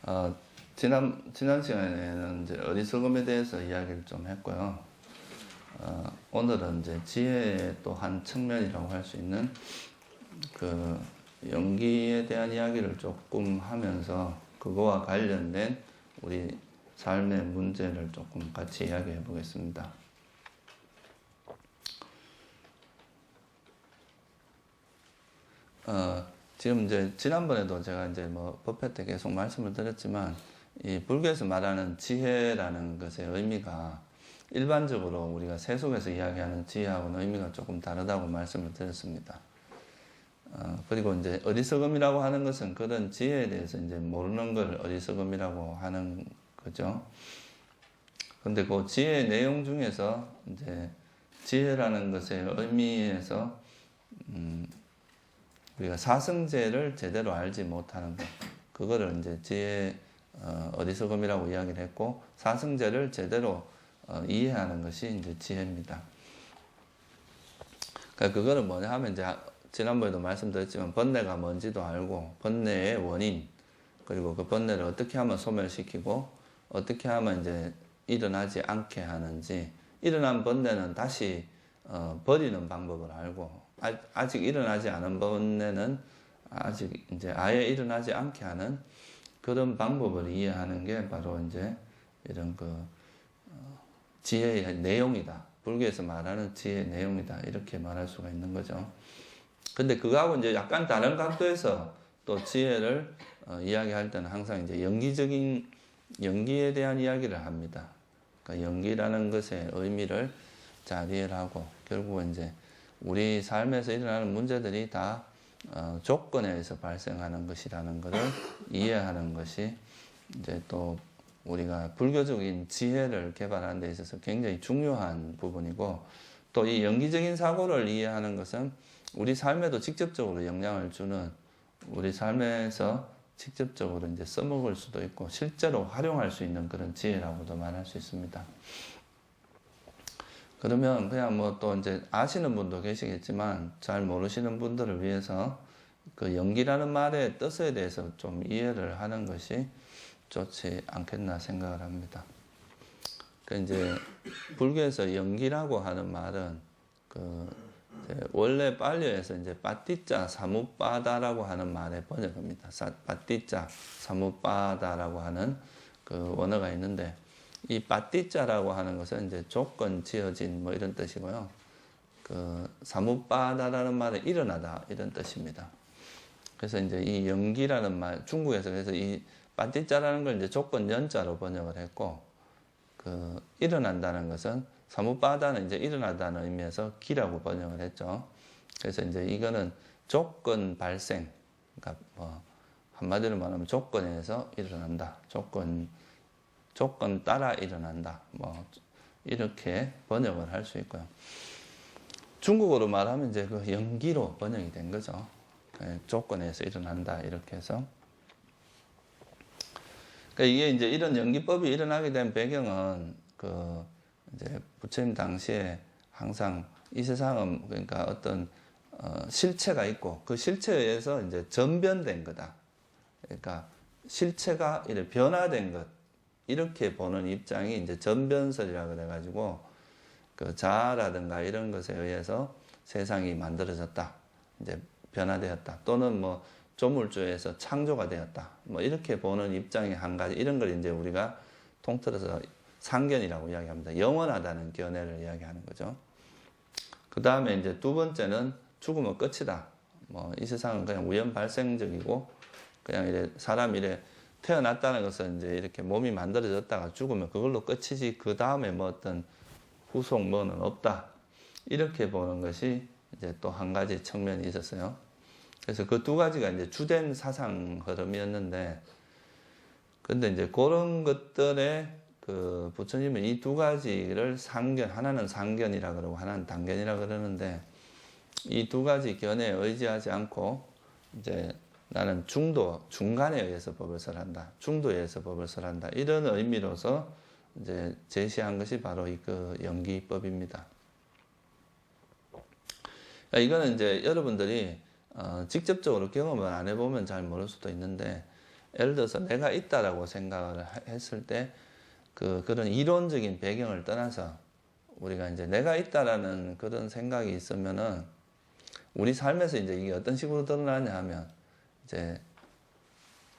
어, 지난 시간에는 이제 어리석음에 대해서 이야기를 좀 했고요. 오늘은 이제 지혜의 또 한 측면이라고 할 수 있는 그 연기에 대한 이야기를 조금 하면서 그거와 관련된 우리 삶의 문제를 조금 같이 이야기해 보겠습니다. 지금 이제 지난번에도 제가 이제 뭐 법회 때 계속 말씀을 드렸지만 이 불교에서 말하는 지혜라는 것의 의미가 일반적으로 우리가 세속에서 이야기하는 지혜하고는 의미가 조금 다르다고 말씀을 드렸습니다. 그리고 이제 어리석음이라고 하는 것은 그런 지혜에 대해서 이제 모르는 걸 어리석음이라고 하는 거죠. 근데 그 지혜의 내용 중에서 이제 지혜라는 것의 의미에서 우리가 사성제를 제대로 알지 못하는 것, 그거를 이제 지혜 어리석음이라고 이야기를 했고, 사성제를 제대로 이해하는 것이 이제 지혜입니다. 그러니까 그거는 뭐냐 하면 이제 지난번에도 말씀드렸지만 번뇌가 뭔지도 알고, 번뇌의 원인, 그리고 그 번뇌를 어떻게 하면 소멸시키고 어떻게 하면 이제 일어나지 않게 하는지, 일어난 번뇌는 다시 버리는 방법을 알고, 아직 일어나지 않은 번뇌는 아직 이제 아예 일어나지 않게 하는 그런 방법을 이해하는 게 바로 이제 이런 지혜의 내용이다. 불교에서 말하는 지혜의 내용이다. 이렇게 말할 수가 있는 거죠. 근데 그거하고 이제 약간 다른 각도에서 또 지혜를 이야기할 때는 항상 이제 연기에 대한 이야기를 합니다. 그러니까 연기라는 것의 의미를 잘 이해를 하고, 결국은 이제 우리 삶에서 일어나는 문제들이 다 조건에 의해서 발생하는 것이라는 것을 이해하는 것이 이제 또 우리가 불교적인 지혜를 개발하는 데 있어서 굉장히 중요한 부분이고, 또 이 연기적인 사고를 이해하는 것은 우리 삶에도 직접적으로 영향을 주는, 우리 삶에서 직접적으로 이제 써먹을 수도 있고 실제로 활용할 수 있는 그런 지혜라고도 말할 수 있습니다. 그러면 그냥 뭐 또 이제 아시는 분도 계시겠지만 잘 모르시는 분들을 위해서 그 연기라는 말의 뜻에 대해서 좀 이해를 하는 것이 좋지 않겠나 생각을 합니다. 그 이제 불교에서 연기라고 하는 말은 원래 팔리어에서 이제 빠띠자 사무빠다라고 하는 말의 번역입니다. 빠띠자 사무빠다라고 하는 그 원어가 있는데, 이 빠띠자라고 하는 것은 이제 조건 지어진 뭐 이런 뜻이고요. 그 사무빠다라는 말은 일어나다 이런 뜻입니다. 그래서 이제 이 연기라는 말, 중국에서 그래서 이 빠띠자라는 걸 이제 조건 연자로 번역을 했고, 그 일어난다는 것은 사무빠다는 이제 일어나다는 의미에서 기라고 번역을 했죠. 그래서 이제 이거는 조건 발생, 그러니까 뭐 한마디로 말하면 조건에서 일어난다. 조건 따라 일어난다. 뭐 이렇게 번역을 할 수 있고요. 중국어로 말하면 이제 그 연기로 번역이 된 거죠. 조건에서 일어난다 이렇게 해서. 그러니까 이게 이제 이런 연기법이 일어나게 된 배경은 이제 부처님 당시에 항상 이 세상은 그러니까 어떤 실체가 있고 그 실체에 의해서 이제 전변된 거다. 그러니까 실체가 이렇게 변화된 것, 이렇게 보는 입장이 이제 전변설이라 그래가지고 그 자아라든가 이런 것에 의해서 세상이 만들어졌다, 이제 변화되었다, 또는 뭐 조물주에서 창조가 되었다, 뭐 이렇게 보는 입장이 한 가지, 이런 걸 이제 우리가 통틀어서 상견이라고 이야기합니다. 영원하다는 견해를 이야기하는 거죠. 그 다음에 이제 두 번째는 죽으면 끝이다. 뭐 이 세상은 그냥 우연 발생적이고 그냥 이래 사람이 이래 태어났다는 것은 이제 이렇게 몸이 만들어졌다가 죽으면 그걸로 끝이지 그 다음에 뭐 어떤 후속 뭐는 없다. 이렇게 보는 것이 이제 또 한 가지 측면이 있었어요. 그래서 그 두 가지가 이제 주된 사상 흐름이었는데, 근데 이제 그런 것들에 그 부처님은 이 두 가지를 상견, 하나는 상견이라 그러고 하나는 단견이라 그러는데, 이 두 가지 견해에 의지하지 않고 이제 나는 중간에 의해서 법을 설한다, 중도에 의해서 법을 설한다, 이런 의미로서 이제 제시한 것이 바로 그 연기법입니다. 이거는 이제 여러분들이 직접적으로 경험을 안 해보면 잘 모를 수도 있는데, 예를 들어서 내가 있다라고 생각을 했을 때 그런 이론적인 배경을 떠나서 우리가 이제 내가 있다라는 그런 생각이 있으면은 우리 삶에서 이제 이게 어떤 식으로 드러나냐 하면 이제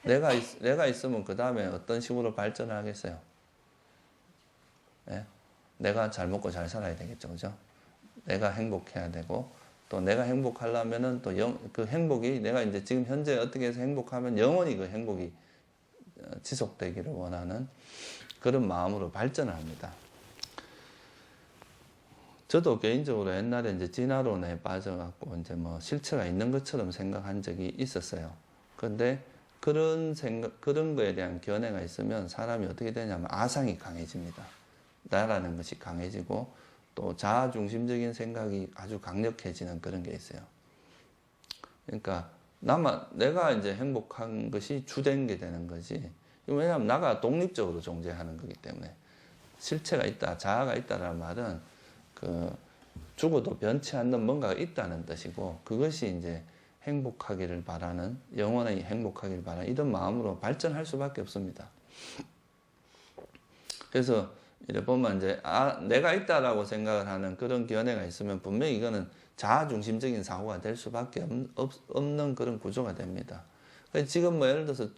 내가 있으면 그 다음에 어떤 식으로 발전을 하겠어요? 예? 내가 잘 먹고 잘 살아야 되겠죠, 그죠? 내가 행복해야 되고 또 내가 행복하려면은 또 그 행복이 내가 이제 지금 현재 어떻게 해서 행복하면 영원히 그 행복이 지속되기를 원하는 그런 마음으로 발전을 합니다. 저도 개인적으로 옛날에 이제 진화론에 빠져갖고 이제 뭐 실체가 있는 것처럼 생각한 적이 있었어요. 그런데 그런 거에 대한 견해가 있으면 사람이 어떻게 되냐면 아상이 강해집니다. 나라는 것이 강해지고 또 자아 중심적인 생각이 아주 강력해지는 그런 게 있어요. 그러니까 내가 이제 행복한 것이 주된 게 되는 거지. 왜냐하면 나가 독립적으로 존재하는 거기 때문에 실체가 있다, 자아가 있다라는 말은 죽어도 변치 않는 뭔가가 있다는 뜻이고 그것이 이제 행복하기를 바라는 영원히 행복하기를 바라는 이런 마음으로 발전할 수밖에 없습니다. 그래서 이래 보면 이제 내가 있다라고 생각을 하는 그런 견해가 있으면 분명히 이거는 자아 중심적인 사고가 될 수밖에 없는 그런 구조가 됩니다. 지금 뭐 예를 들어서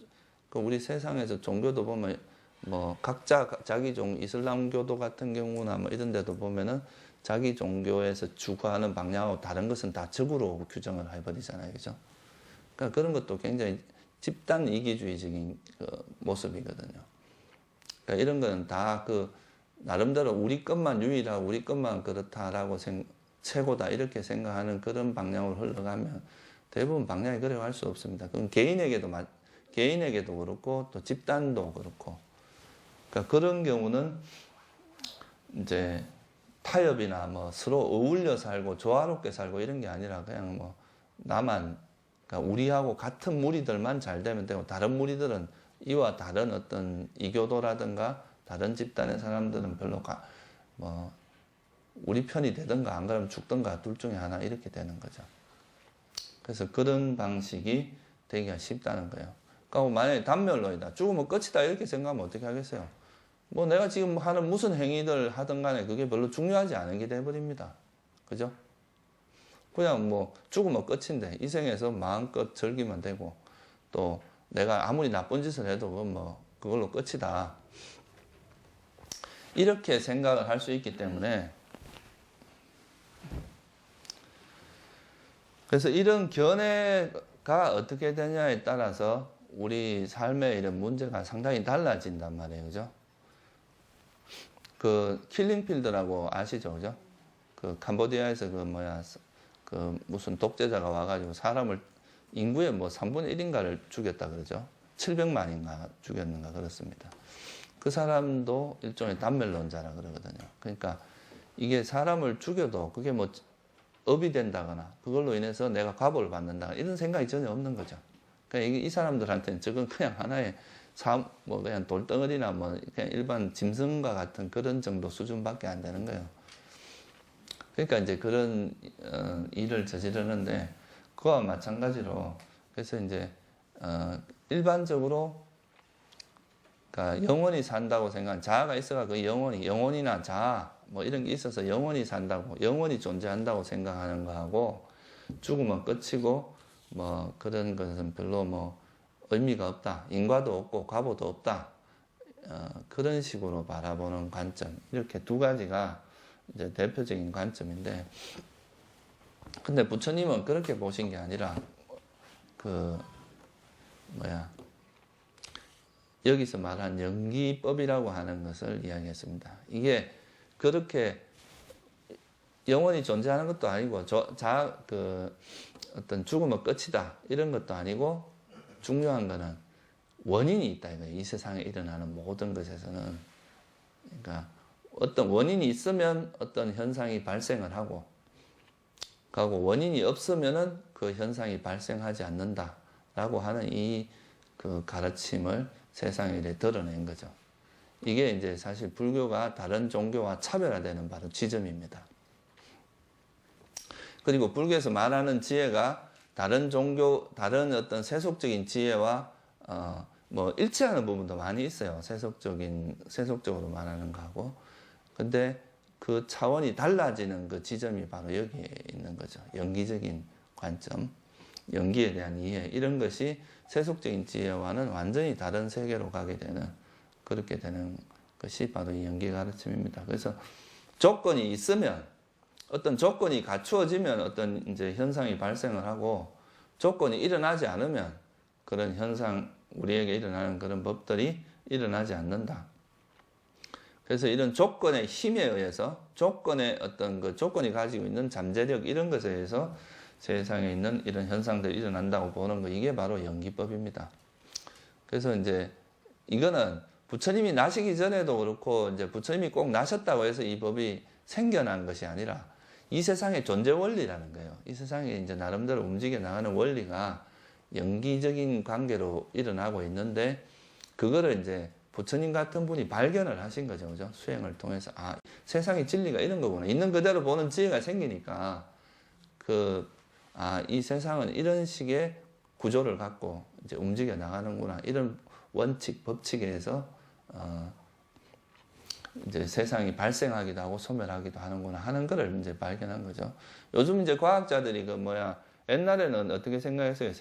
우리 세상에서 종교도 보면 뭐 각자 자기 이슬람교도 같은 경우나 뭐 이런 데도 보면은 자기 종교에서 추구하는 방향하고 다른 것은 다 적으로 규정을 해버리잖아요, 그죠? 그러니까 그런 것도 굉장히 집단 이기주의적인 모습이거든요. 그러니까 이런 거는 다 나름대로 우리 것만 유일하고 우리 것만 그렇다라고 최고다 이렇게 생각하는 그런 방향으로 흘러가면 대부분 방향이 그래 갈 수 없습니다. 그건 개인에게도 그렇고 또 집단도 그렇고. 그러니까 그런 경우는 이제 타협이나 뭐 서로 어울려 살고 조화롭게 살고 이런 게 아니라 그냥 뭐 그러니까 우리하고 같은 무리들만 잘 되면 되고 다른 무리들은 이와 다른 어떤 이교도라든가 다른 집단의 사람들은 별로 뭐 우리 편이 되든가 안 그러면 죽든가 둘 중에 하나 이렇게 되는 거죠. 그래서 그런 방식이 되기가 쉽다는 거예요. 그러니까 만약에 단멸론이다. 죽으면 끝이다 이렇게 생각하면 어떻게 하겠어요? 뭐 내가 지금 하는 무슨 행위들 하든 간에 그게 별로 중요하지 않은 게 돼버립니다. 그죠? 그냥 뭐 죽으면 끝인데 이 생에서 마음껏 즐기면 되고 또 내가 아무리 나쁜 짓을 해도 그걸로 끝이다. 이렇게 생각을 할 수 있기 때문에 그래서 이런 견해가 어떻게 되냐에 따라서 우리 삶의 이런 문제가 상당히 달라진단 말이에요. 그죠? 킬링필드라고 아시죠? 그죠? 캄보디아에서 무슨 독재자가 와가지고 사람을 인구의 3분의 1인가를 죽였다 그러죠. 700만인가 죽였는가 그렇습니다. 그 사람도 일종의 단멸론자라 그러거든요. 그러니까 이게 사람을 죽여도 그게 업이 된다거나 그걸로 인해서 내가 과보를 받는다 이런 생각이 전혀 없는 거죠. 그러니까 이 사람들한테는 저건 그냥 하나의 그냥 돌덩어리나 그냥 일반 짐승과 같은 그런 정도 수준밖에 안 되는 거예요. 그러니까 이제 그런 일을 저지르는데 그와 마찬가지로 그래서 이제 일반적으로 그러니까 영원히 산다고 생각한 자아가 있어가 영혼이나 자아 이런 게 있어서 영원히 산다고 영원히 존재한다고 생각하는 거하고 죽으면 끝이고 그런 것은 별로 의미가 없다. 인과도 없고 과보도 없다. 그런 식으로 바라보는 관점. 이렇게 두 가지가 이제 대표적인 관점인데, 근데 부처님은 그렇게 보신 게 아니라, 여기서 말한 연기법이라고 하는 것을 이야기했습니다. 이게 그렇게 영원히 존재하는 것도 아니고, 어떤 죽으면 끝이다. 이런 것도 아니고, 중요한 거는 원인이 있다. 이 세상에 일어나는 모든 것에서는. 그러니까 어떤 원인이 있으면 어떤 현상이 발생을 하고, 원인이 없으면은 그 현상이 발생하지 않는다라고 하는 이 가르침을 세상에 드러낸 거죠. 이게 이제 사실 불교가 다른 종교와 차별화되는 바로 지점입니다. 그리고 불교에서 말하는 지혜가 다른 종교, 다른 어떤 세속적인 지혜와 뭐 일치하는 부분도 많이 있어요. 세속적으로 말하는 거하고. 근데 그 차원이 달라지는 그 지점이 바로 여기에 있는 거죠. 연기적인 관점, 연기에 대한 이해, 이런 것이 세속적인 지혜와는 완전히 다른 세계로 가게 되는, 그렇게 되는 것이 바로 이 연기 가르침입니다. 그래서 조건이 있으면, 어떤 조건이 갖추어지면 어떤 이제 현상이 발생을 하고, 조건이 일어나지 않으면 그런 현상, 우리에게 일어나는 그런 법들이 일어나지 않는다. 그래서 이런 조건의 힘에 의해서, 조건의 어떤 그 조건이 가지고 있는 잠재력, 이런 것에 의해서 세상에 있는 이런 현상들이 일어난다고 보는 거, 이게 바로 연기법입니다. 그래서 이제 이거는 부처님이 나시기 전에도 그렇고, 이제 부처님이 꼭 나셨다고 해서 이 법이 생겨난 것이 아니라 이 세상의 존재 원리라는 거예요. 이 세상에 이제 나름대로 움직여 나가는 원리가 연기적인 관계로 일어나고 있는데, 그거를 이제 부처님 같은 분이 발견을 하신 거죠. 그죠? 수행을 통해서. 아, 세상의 진리가 이런 거구나. 있는 그대로 보는 지혜가 생기니까, 이 세상은 이런 식의 구조를 갖고 이제 움직여 나가는구나. 이런 원칙, 법칙에 의해서, 이제 세상이 발생하기도 하고 소멸하기도 하는구나 하는 거를 이제 발견한 거죠. 요즘 이제 과학자들이 옛날에는 어떻게 생각했어요?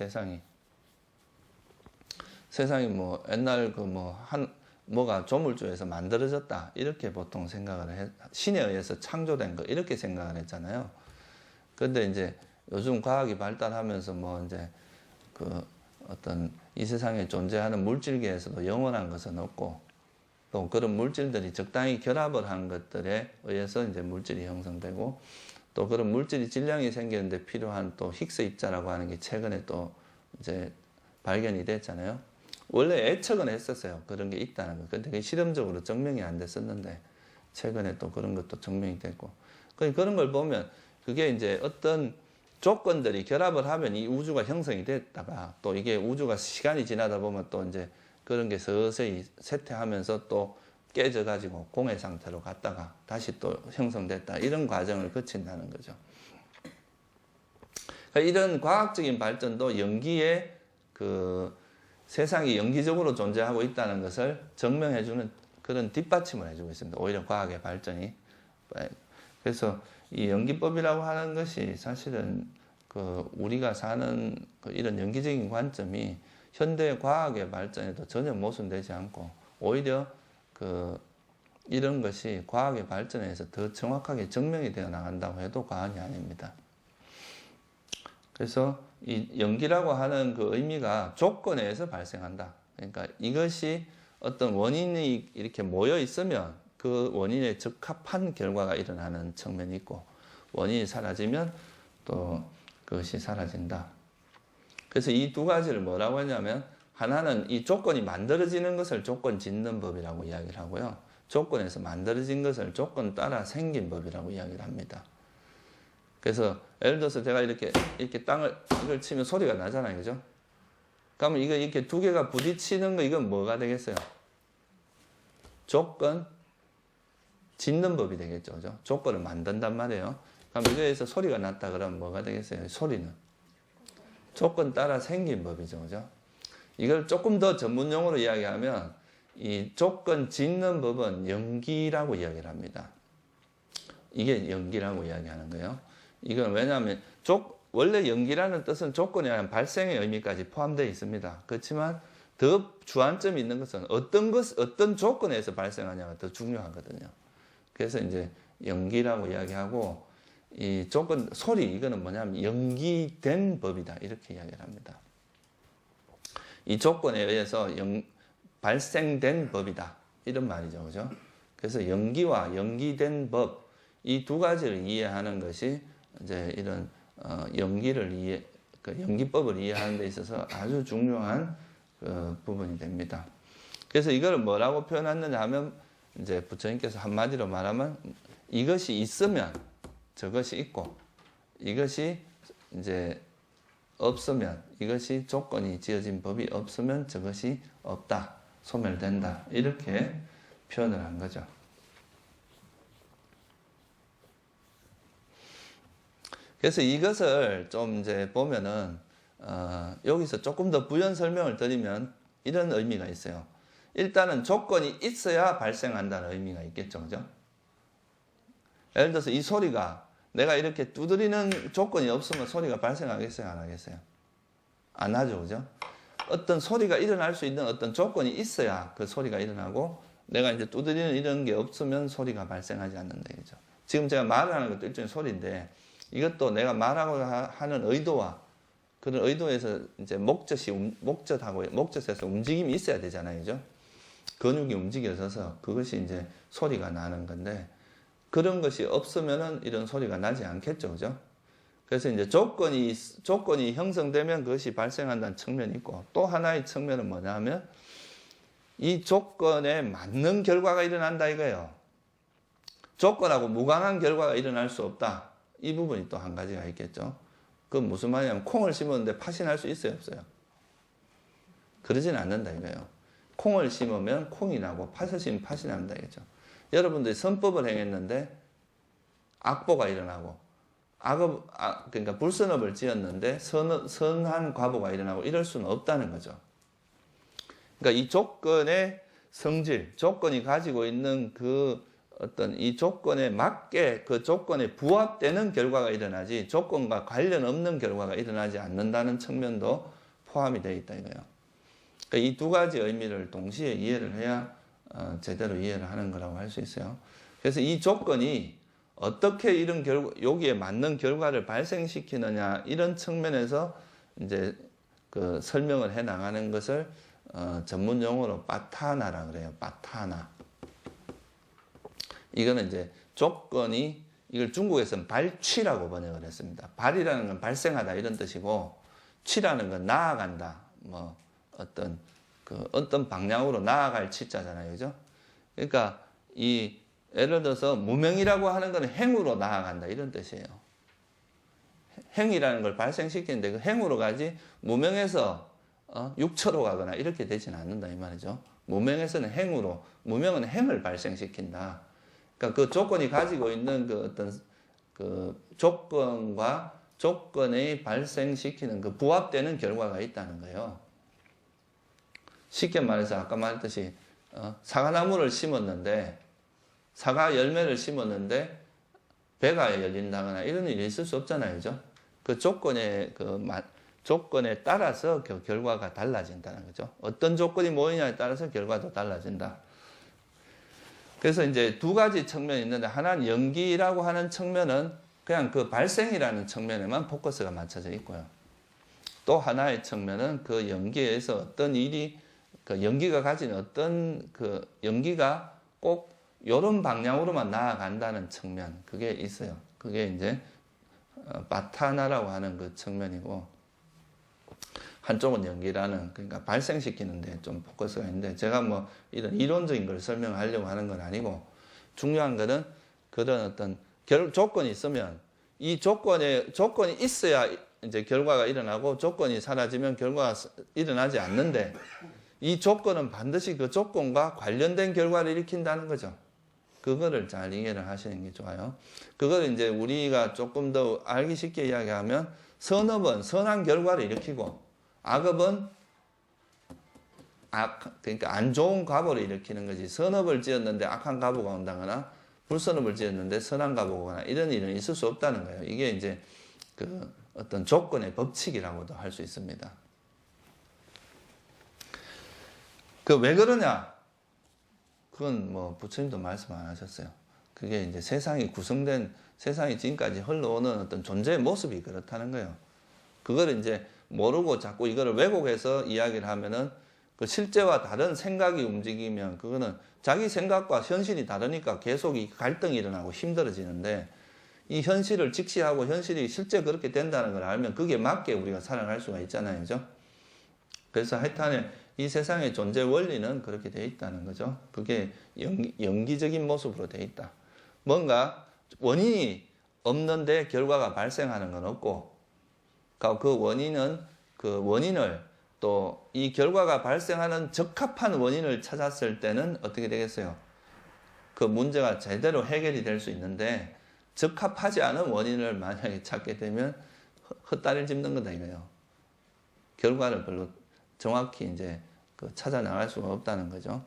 세상이 뭐 옛날 뭐가 조물주에서 만들어졌다, 이렇게 보통 생각을 신에 의해서 창조된 거, 이렇게 생각을 했잖아요. 근데 이제 요즘 과학이 발달하면서 뭐 이제 어떤 이 세상에 존재하는 물질계에서도 영원한 것은 없고, 또 그런 물질들이 적당히 결합을 한 것들에 의해서 이제 물질이 형성되고, 또 그런 물질이 질량이 생기는데 필요한 또 힉스 입자라고 하는 게 최근에 또 이제 발견이 됐잖아요. 원래 예측은 했었어요. 그런 게 있다는 거. 근데 그게 실험적으로 증명이 안 됐었는데, 최근에 또 그런 것도 증명이 됐고. 그런 걸 보면 그게 이제 어떤 조건들이 결합을 하면 이 우주가 형성이 됐다가, 또 이게 우주가 시간이 지나다 보면 또 이제 그런 게 서서히 쇠퇴하면서 또 깨져가지고 공해 상태로 갔다가 다시 또 형성됐다, 이런 과정을 거친다는 거죠. 이런 과학적인 발전도 연기에 세상이 연기적으로 존재하고 있다는 것을 증명해주는 그런 뒷받침을 해주고 있습니다. 오히려 과학의 발전이. 그래서 이 연기법이라고 하는 것이 사실은 우리가 사는 이런 연기적인 관점이 현대 과학의 발전에도 전혀 모순되지 않고, 오히려 이런 것이 과학의 발전에 의해서 더 정확하게 증명이 되어 나간다고 해도 과언이 아닙니다. 그래서 이 연기라고 하는 그 의미가 조건에 의해서 발생한다. 그러니까 이것이 어떤 원인이 이렇게 모여 있으면 그 원인에 적합한 결과가 일어나는 측면이 있고, 원인이 사라지면 또 그것이 사라진다. 그래서 이 두 가지를 뭐라고 하냐면, 하나는 이 조건이 만들어지는 것을 조건 짓는 법이라고 이야기를 하고요. 조건에서 만들어진 것을 조건 따라 생긴 법이라고 이야기를 합니다. 그래서 예를 들어서 제가 이렇게 이걸 치면 소리가 나잖아요. 그죠? 그러면 이거 이렇게 두 개가 부딪히는 거, 이건 뭐가 되겠어요? 조건 짓는 법이 되겠죠. 그죠? 조건을 만든단 말이에요. 그럼 이거에서 소리가 났다 그러면 뭐가 되겠어요? 소리는 조건 따라 생긴 법이죠. 그죠? 이걸 조금 더 전문 용어로 이야기하면, 이 조건 짓는 법은 연기라고 이야기를 합니다. 이게 연기라고 이야기하는 거예요. 이건 왜냐하면 원래 연기라는 뜻은 조건에 의한 발생의 의미까지 포함되어 있습니다. 그렇지만 더 주안점이 있는 것은 어떤 조건에서 발생하냐가 더 중요하거든요. 그래서 이제 연기라고 이야기하고, 이 조건, 소리, 이거는 뭐냐면 연기된 법이다, 이렇게 이야기를 합니다. 이 조건에 의해서 발생된 법이다, 이런 말이죠. 그죠? 그래서 연기와 연기된 법, 이 두 가지를 이해하는 것이 이제 이런 연기법을 이해하는 데 있어서 아주 중요한 부분이 됩니다. 그래서 이걸 뭐라고 표현했느냐 하면, 이제 부처님께서 한마디로 말하면, 이것이 있으면 저것이 있고, 이것이 이제 없으면, 이것이 조건이 지어진 법이 없으면 저것이 없다, 소멸된다, 이렇게 표현을 한 거죠. 그래서 이것을 좀 이제 보면은, 여기서 조금 더 부연 설명을 드리면, 이런 의미가 있어요. 일단은 조건이 있어야 발생한다는 의미가 있겠죠. 그죠? 예를 들어서 이 소리가 내가 이렇게 두드리는 조건이 없으면 소리가 발생하겠어요? 안 하겠어요? 안 하죠. 그죠? 어떤 소리가 일어날 수 있는 어떤 조건이 있어야 그 소리가 일어나고 내가 이제 두드리는 이런 게 없으면 소리가 발생하지 않는다. 이거죠. 지금 제가 말을 하는 것도 일종의 소리인데 이것도 내가 말하고 하는 의도와 그런 의도에서 이제 목젖에서 움직임이 있어야 되잖아요. 그죠? 근육이 움직여져서 그것이 이제 소리가 나는 건데 그런 것이 없으면은 이런 소리가 나지 않겠죠. 그죠? 그래서 이제 조건이 형성되면 그것이 발생한다는 측면이 있고 또 하나의 측면은 뭐냐면 이 조건에 맞는 결과가 일어난다 이거예요. 조건하고 무관한 결과가 일어날 수 없다. 이 부분이 또 한 가지가 있겠죠. 그건 무슨 말이냐면 콩을 심었는데 팥이 날 수 있어요, 없어요? 그러진 않는다 이거예요. 콩을 심으면 콩이 나고 팥을 심으면 팥이 난다 이거죠. 여러분들이 선법을 행했는데 악보가 일어나고 그러니까 불선업을 지었는데 선한 과보가 일어나고 이럴 수는 없다는 거죠. 그러니까 이 조건의 성질, 조건이 가지고 있는 그 어떤 이 조건에 맞게 그 조건에 부합되는 결과가 일어나지 조건과 관련 없는 결과가 일어나지 않는다는 측면도 포함이 되어 있다 이거예요. 그러니까 이 두 가지 의미를 동시에 이해를 해야 제대로 이해를 하는 거라고 할 수 있어요. 그래서 이 조건이 어떻게 이런 여기에 맞는 결과를 발생시키느냐 이런 측면에서 이제 그 설명을 해 나가는 것을 전문 용어로 바타나라 그래요. 바타나. 이거는 이제 조건이 이걸 중국에서는 발취라고 번역을 했습니다. 발이라는 건 발생하다 이런 뜻이고 취라는 건 나아간다. 뭐 어떤 방향으로 나아갈 취자잖아요. 그죠? 그러니까 예를 들어서 무명이라고 하는 건 행으로 나아간다 이런 뜻이에요. 행이라는 걸 발생시키는데 그 행으로 가지 무명에서 육처로 가거나 이렇게 되지는 않는다 이 말이죠. 무명에서는 행으로, 무명은 행을 발생시킨다. 그러니까 그 조건이 가지고 있는 그 어떤 그 조건과 조건의 발생시키는 그 부합되는 결과가 있다는 거예요. 쉽게 말해서 아까 말했듯이 사과나무를 심었는데 사과 열매를 심었는데 배가 열린다거나 이런 일이 있을 수 없잖아요. 그죠? 그 조건에 따라서 결과가 달라진다는 거죠. 어떤 조건이 모이냐에 따라서 결과도 달라진다. 그래서 이제 두 가지 측면이 있는데 하나는 연기라고 하는 측면은 그냥 그 발생이라는 측면에만 포커스가 맞춰져 있고요. 또 하나의 측면은 그 연기에서 어떤 일이 그 연기가 가진 어떤 그 연기가 꼭 이런 방향으로만 나아간다는 측면 그게 있어요. 그게 이제 바타나라고 하는 그 측면이고 한쪽은 연기라는 그러니까 발생시키는데 좀 포커스가 있는데 제가 뭐 이런 이론적인 걸 설명하려고 하는 건 아니고 중요한 거는 그런 어떤 조건이 있으면 이 조건이 있어야 이제 결과가 일어나고 조건이 사라지면 결과가 일어나지 않는데 이 조건은 반드시 그 조건과 관련된 결과를 일으킨다는 거죠. 그거를 잘 이해를 하시는 게 좋아요. 그걸 이제 우리가 조금 더 알기 쉽게 이야기하면 선업은 선한 결과를 일으키고 악업은 그러니까 안 좋은 과보를 일으키는 거지. 선업을 지었는데 악한 과보가 온다거나 불선업을 지었는데 선한 과보가 오거나 이런 일은 있을 수 없다는 거예요. 이게 이제 그 어떤 조건의 법칙이라고도 할 수 있습니다. 그 왜 그러냐? 그건 뭐 부처님도 말씀 안 하셨어요. 그게 이제 세상이 지금까지 흘러오는 어떤 존재의 모습이 그렇다는 거예요. 그걸 이제 모르고 자꾸 이거를 왜곡해서 이야기를 하면은 그 실제와 다른 생각이 움직이면 그거는 자기 생각과 현실이 다르니까 계속 이 갈등이 일어나고 힘들어지는데 이 현실을 직시하고 현실이 실제 그렇게 된다는 걸 알면 그게 맞게 우리가 살아갈 수가 있잖아요. 그죠? 그래서 하여튼에 이 세상의 존재 원리는 그렇게 돼 있다는 거죠. 그게 연기적인 모습으로 돼 있다. 뭔가 원인이 없는데 결과가 발생하는 건 없고 그 원인을 또 이 결과가 발생하는 적합한 원인을 찾았을 때는 어떻게 되겠어요? 그 문제가 제대로 해결이 될 수 있는데 적합하지 않은 원인을 만약에 찾게 되면 헛다리를 짚는 거다 이거예요. 결과를 별로 정확히 이제 찾아 나갈 수가 없다는 거죠.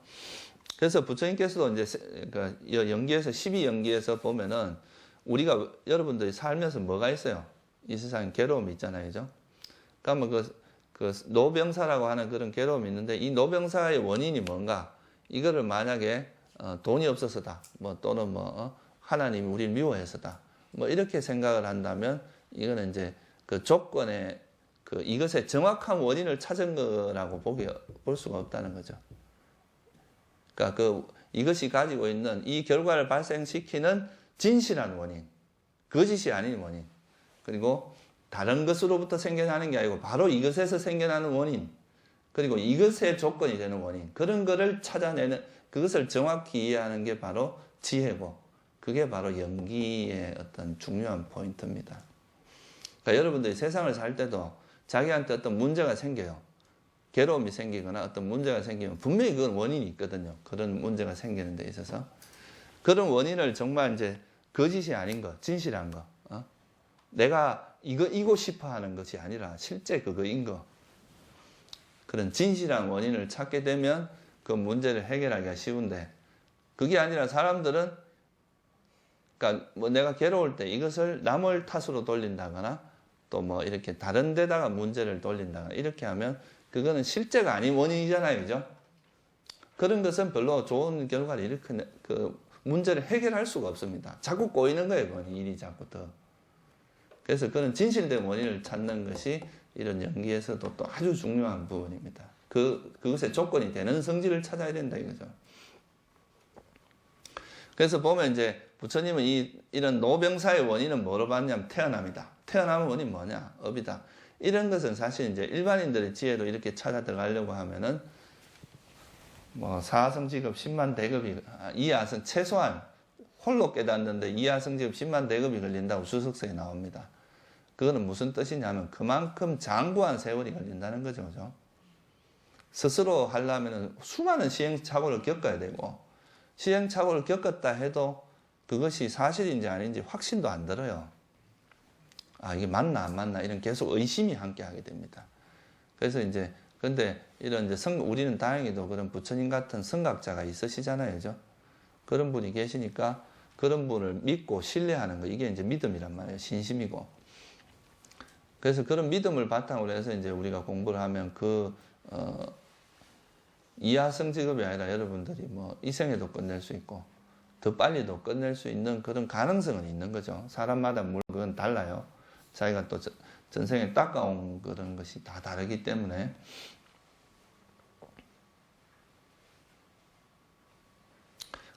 그래서 부처님께서도 이제 그러니까 연기에서 12연기에서 보면은 우리가 여러분들이 살면서 뭐가 있어요? 이 세상에 괴로움이 있잖아요, 그죠? 그러면 그 노병사라고 하는 그런 괴로움이 있는데 이 노병사의 원인이 뭔가? 이거를 만약에 돈이 없어서다, 뭐 또는 뭐 하나님이 우리를 미워해서다, 뭐 이렇게 생각을 한다면 이거는 이제 그 조건의 이것의 정확한 원인을 찾은 거라고 볼 수가 없다는 거죠. 그러니까 이것이 가지고 있는 이 결과를 발생시키는 진실한 원인, 거짓이 아닌 원인, 그리고 다른 것으로부터 생겨나는 게 아니고 바로 이것에서 생겨나는 원인, 그리고 이것의 조건이 되는 원인, 그런 거를 찾아내는, 그것을 정확히 이해하는 게 바로 지혜고, 그게 바로 연기의 어떤 중요한 포인트입니다. 그러니까 여러분들이 세상을 살 때도 자기한테 어떤 문제가 생겨요. 괴로움이 생기거나 어떤 문제가 생기면 분명히 그건 원인이 있거든요. 그런 문제가 생기는 데 있어서. 그런 원인을 정말 이제 거짓이 아닌 거, 진실한 거, 내가 이고 싶어 하는 것이 아니라 실제 그거인 거. 그런 진실한 원인을 찾게 되면 그 문제를 해결하기가 쉬운데, 그게 아니라 사람들은, 그러니까 뭐 내가 괴로울 때 이것을 남을 탓으로 돌린다거나 또 뭐 이렇게 다른 데다가 문제를 돌린다거나 이렇게 하면 그거는 실제가 아닌 원인이잖아요, 그죠? 그런 것은 별로 좋은 결과를 일으키는, 문제를 해결할 수가 없습니다. 자꾸 꼬이는 거예요, 원인이 자꾸 더. 그래서 그런 진실된 원인을 찾는 것이 이런 연기에서도 또 아주 중요한 부분입니다. 그것의 조건이 되는 성질을 찾아야 된다 이거죠. 그래서 보면 이제 부처님은 이런 노병사의 원인은 뭐로 봤냐면 태어납니다. 태어나면 원인 뭐냐? 업이다. 이런 것은 사실 이제 일반인들의 지혜로 이렇게 찾아 들어가려고 하면은 뭐 사성직업 10만 대급이 이하성 최소한 홀로 깨닫는데 이하성직업 10만 대급이 걸린다고 주석서에 나옵니다. 그거는 무슨 뜻이냐면 그만큼 장구한 세월이 걸린다는 거죠. 그죠? 스스로 하려면 수많은 시행착오를 겪어야 되고, 시행착오를 겪었다 해도 그것이 사실인지 아닌지 확신도 안 들어요. 아, 이게 맞나 안 맞나 이런 계속 의심이 함께 하게 됩니다. 그래서 이제 근데 이런 이제 우리는 다행히도 그런 부처님 같은 성각자가 있으시잖아요. 그죠? 그런 분이 계시니까 그런 분을 믿고 신뢰하는 거, 이게 이제 믿음이란 말이에요. 신심이고. 그래서 그런 믿음을 바탕으로 해서 이제 우리가 공부를 하면 이하성 직업이 아니라 여러분들이 뭐 이 생에도 끝낼 수 있고 더 빨리도 끝낼 수 있는 그런 가능성은 있는 거죠. 사람마다 물론 그건 달라요. 자기가 또 전생에 닦아온 그런 것이 다 다르기 때문에.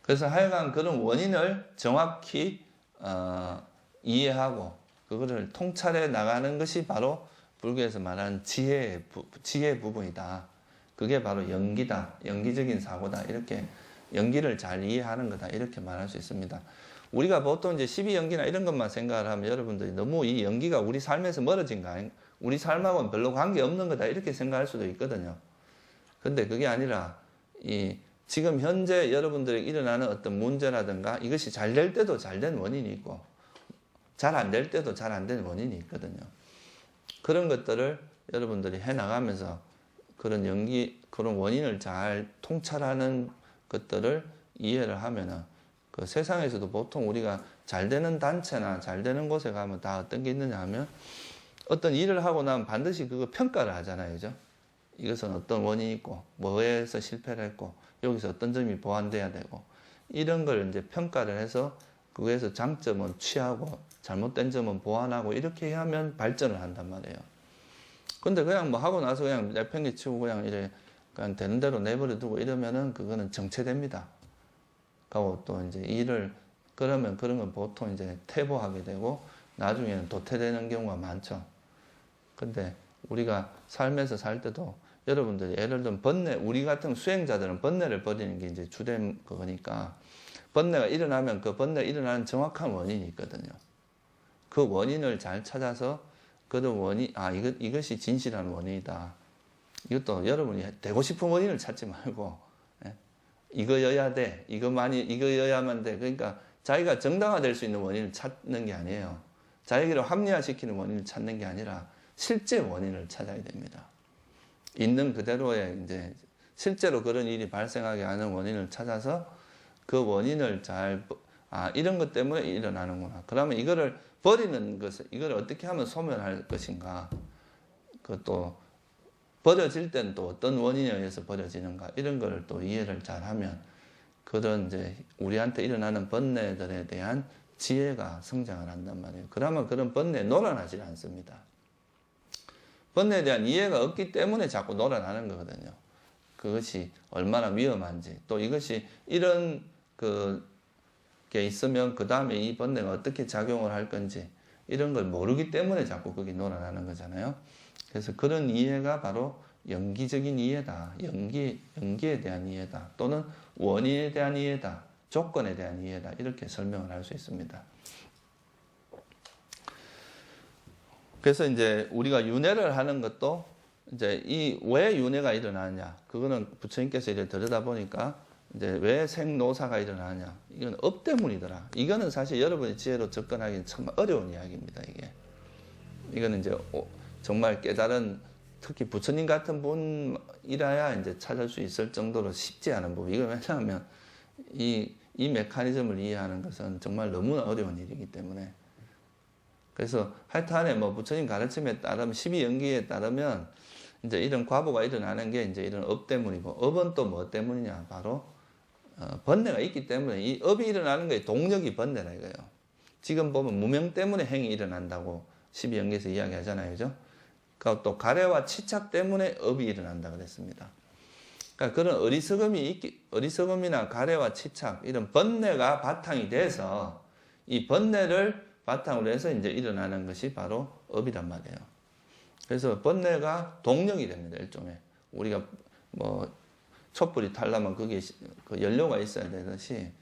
그래서 하여간 그런 원인을 정확히 이해하고 그거를 통찰해 나가는 것이 바로 불교에서 말하는 지혜 부분이다. 그게 바로 연기다. 연기적인 사고다. 이렇게 연기를 잘 이해하는 거다. 이렇게 말할 수 있습니다. 우리가 보통 이제 12연기나 이런 것만 생각을 하면 여러분들이 너무 이 연기가 우리 삶에서 멀어진 거 아닌가? 우리 삶하고는 별로 관계없는 거다. 이렇게 생각할 수도 있거든요. 근데 그게 아니라 지금 현재 여러분들에게 일어나는 어떤 문제라든가 이것이 잘 될 때도 잘 된 원인이 있고 잘 안 될 때도 잘 안 된 원인이 있거든요. 그런 것들을 여러분들이 해나가면서 그런 그런 원인을 잘 통찰하는 것들을 이해를 하면은 그 세상에서도 보통 우리가 잘 되는 단체나 잘 되는 곳에 가면 다 어떤 게 있느냐 하면 어떤 일을 하고 나면 반드시 그거 평가를 하잖아요. 그죠? 이것은 어떤 원인이 있고 뭐에서 실패를 했고 여기서 어떤 점이 보완돼야 되고 이런 걸 이제 평가를 해서 그거에서 장점은 취하고 잘못된 점은 보완하고 이렇게 하면 발전을 한단 말이에요. 근데 그냥 뭐 하고 나서 그냥 내팽개치고 그냥 그냥 되는 대로 내버려 두고 이러면은 그거는 정체됩니다. 그리고 또 이제 그러면 그런 건 보통 이제 퇴보하게 되고 나중에는 도태되는 경우가 많죠. 근데 우리가 삶에서 살 때도 여러분들이 예를 들면 우리 같은 수행자들은 번뇌를 버리는 게 이제 주된 거니까 번뇌가 일어나면 그 번뇌가 일어나는 정확한 원인이 있거든요. 그 원인을 잘 찾아서 그런 이것이 진실한 원인이다. 이것도 여러분이 되고 싶은 원인을 찾지 말고 이거여야 돼. 이거여야만 돼. 그러니까 자기가 정당화될 수 있는 원인을 찾는 게 아니에요. 자기를 합리화시키는 원인을 찾는 게 아니라 실제 원인을 찾아야 됩니다. 있는 그대로의 이제 실제로 그런 일이 발생하게 하는 원인을 찾아서 그 원인을 이런 것 때문에 일어나는구나. 그러면 이거를 버리는 것을, 이걸 어떻게 하면 소멸할 것인가. 그것도 버려질 때는 또 어떤 원인에 의해서 버려지는가. 이런 걸 또 이해를 잘 하면 그런 이제 우리한테 일어나는 번뇌들에 대한 지혜가 성장을 한단 말이에요. 그러면 그런 번뇌에 놀아나질 않습니다. 번뇌에 대한 이해가 없기 때문에 자꾸 놀아나는 거거든요. 그것이 얼마나 위험한지, 또 이것이 이런 게 있으면 그 다음에 이 번뇌가 어떻게 작용을 할 건지 이런 걸 모르기 때문에 자꾸 거기 놀아나는 거잖아요. 그래서 그런 이해가 바로 연기적인 이해다. 연기에 대한 이해다. 또는 원인에 대한 이해다. 조건에 대한 이해다. 이렇게 설명을 할 수 있습니다. 그래서 이제 우리가 윤회를 하는 것도 이제 왜 윤회가 일어나냐. 그거는 부처님께서 이제 들여다보니까 이제 왜 생노사가 일어나냐. 이건 업 때문이더라. 이거는 사실 여러분의 지혜로 접근하기는 정말 어려운 이야기입니다. 이거는 이제 정말 깨달은 특히 부처님 같은 분이라야 이제 찾을 수 있을 정도로 쉽지 않은 부분. 이거 왜냐하면 이 메커니즘을 이해하는 것은 정말 너무나 어려운 일이기 때문에. 그래서 하여튼간에 뭐 부처님 가르침에 따르면 12연기에 따르면 이제 이런 과보가 일어나는 게 이제 이런 업 때문이고, 업은 또 뭐 때문이냐. 바로 번뇌가 있기 때문에 이 업이 일어나는 거에 동력이 번뇌라 이거예요. 지금 보면 무명 때문에 행이 일어난다고 12연기에서 이야기하잖아요. 그죠? 그러니까 또 가래와 치착 때문에 업이 일어난다 그랬습니다. 그러니까 그런 어리석음이나 가래와 치착 이런 번뇌가 바탕이 돼서 이 번뇌를 바탕으로 해서 이제 일어나는 것이 바로 업이란 말이에요. 그래서 번뇌가 동력이 됩니다. 일종의 우리가 뭐 촛불이 타려면 거기에 그 연료가 있어야 되듯이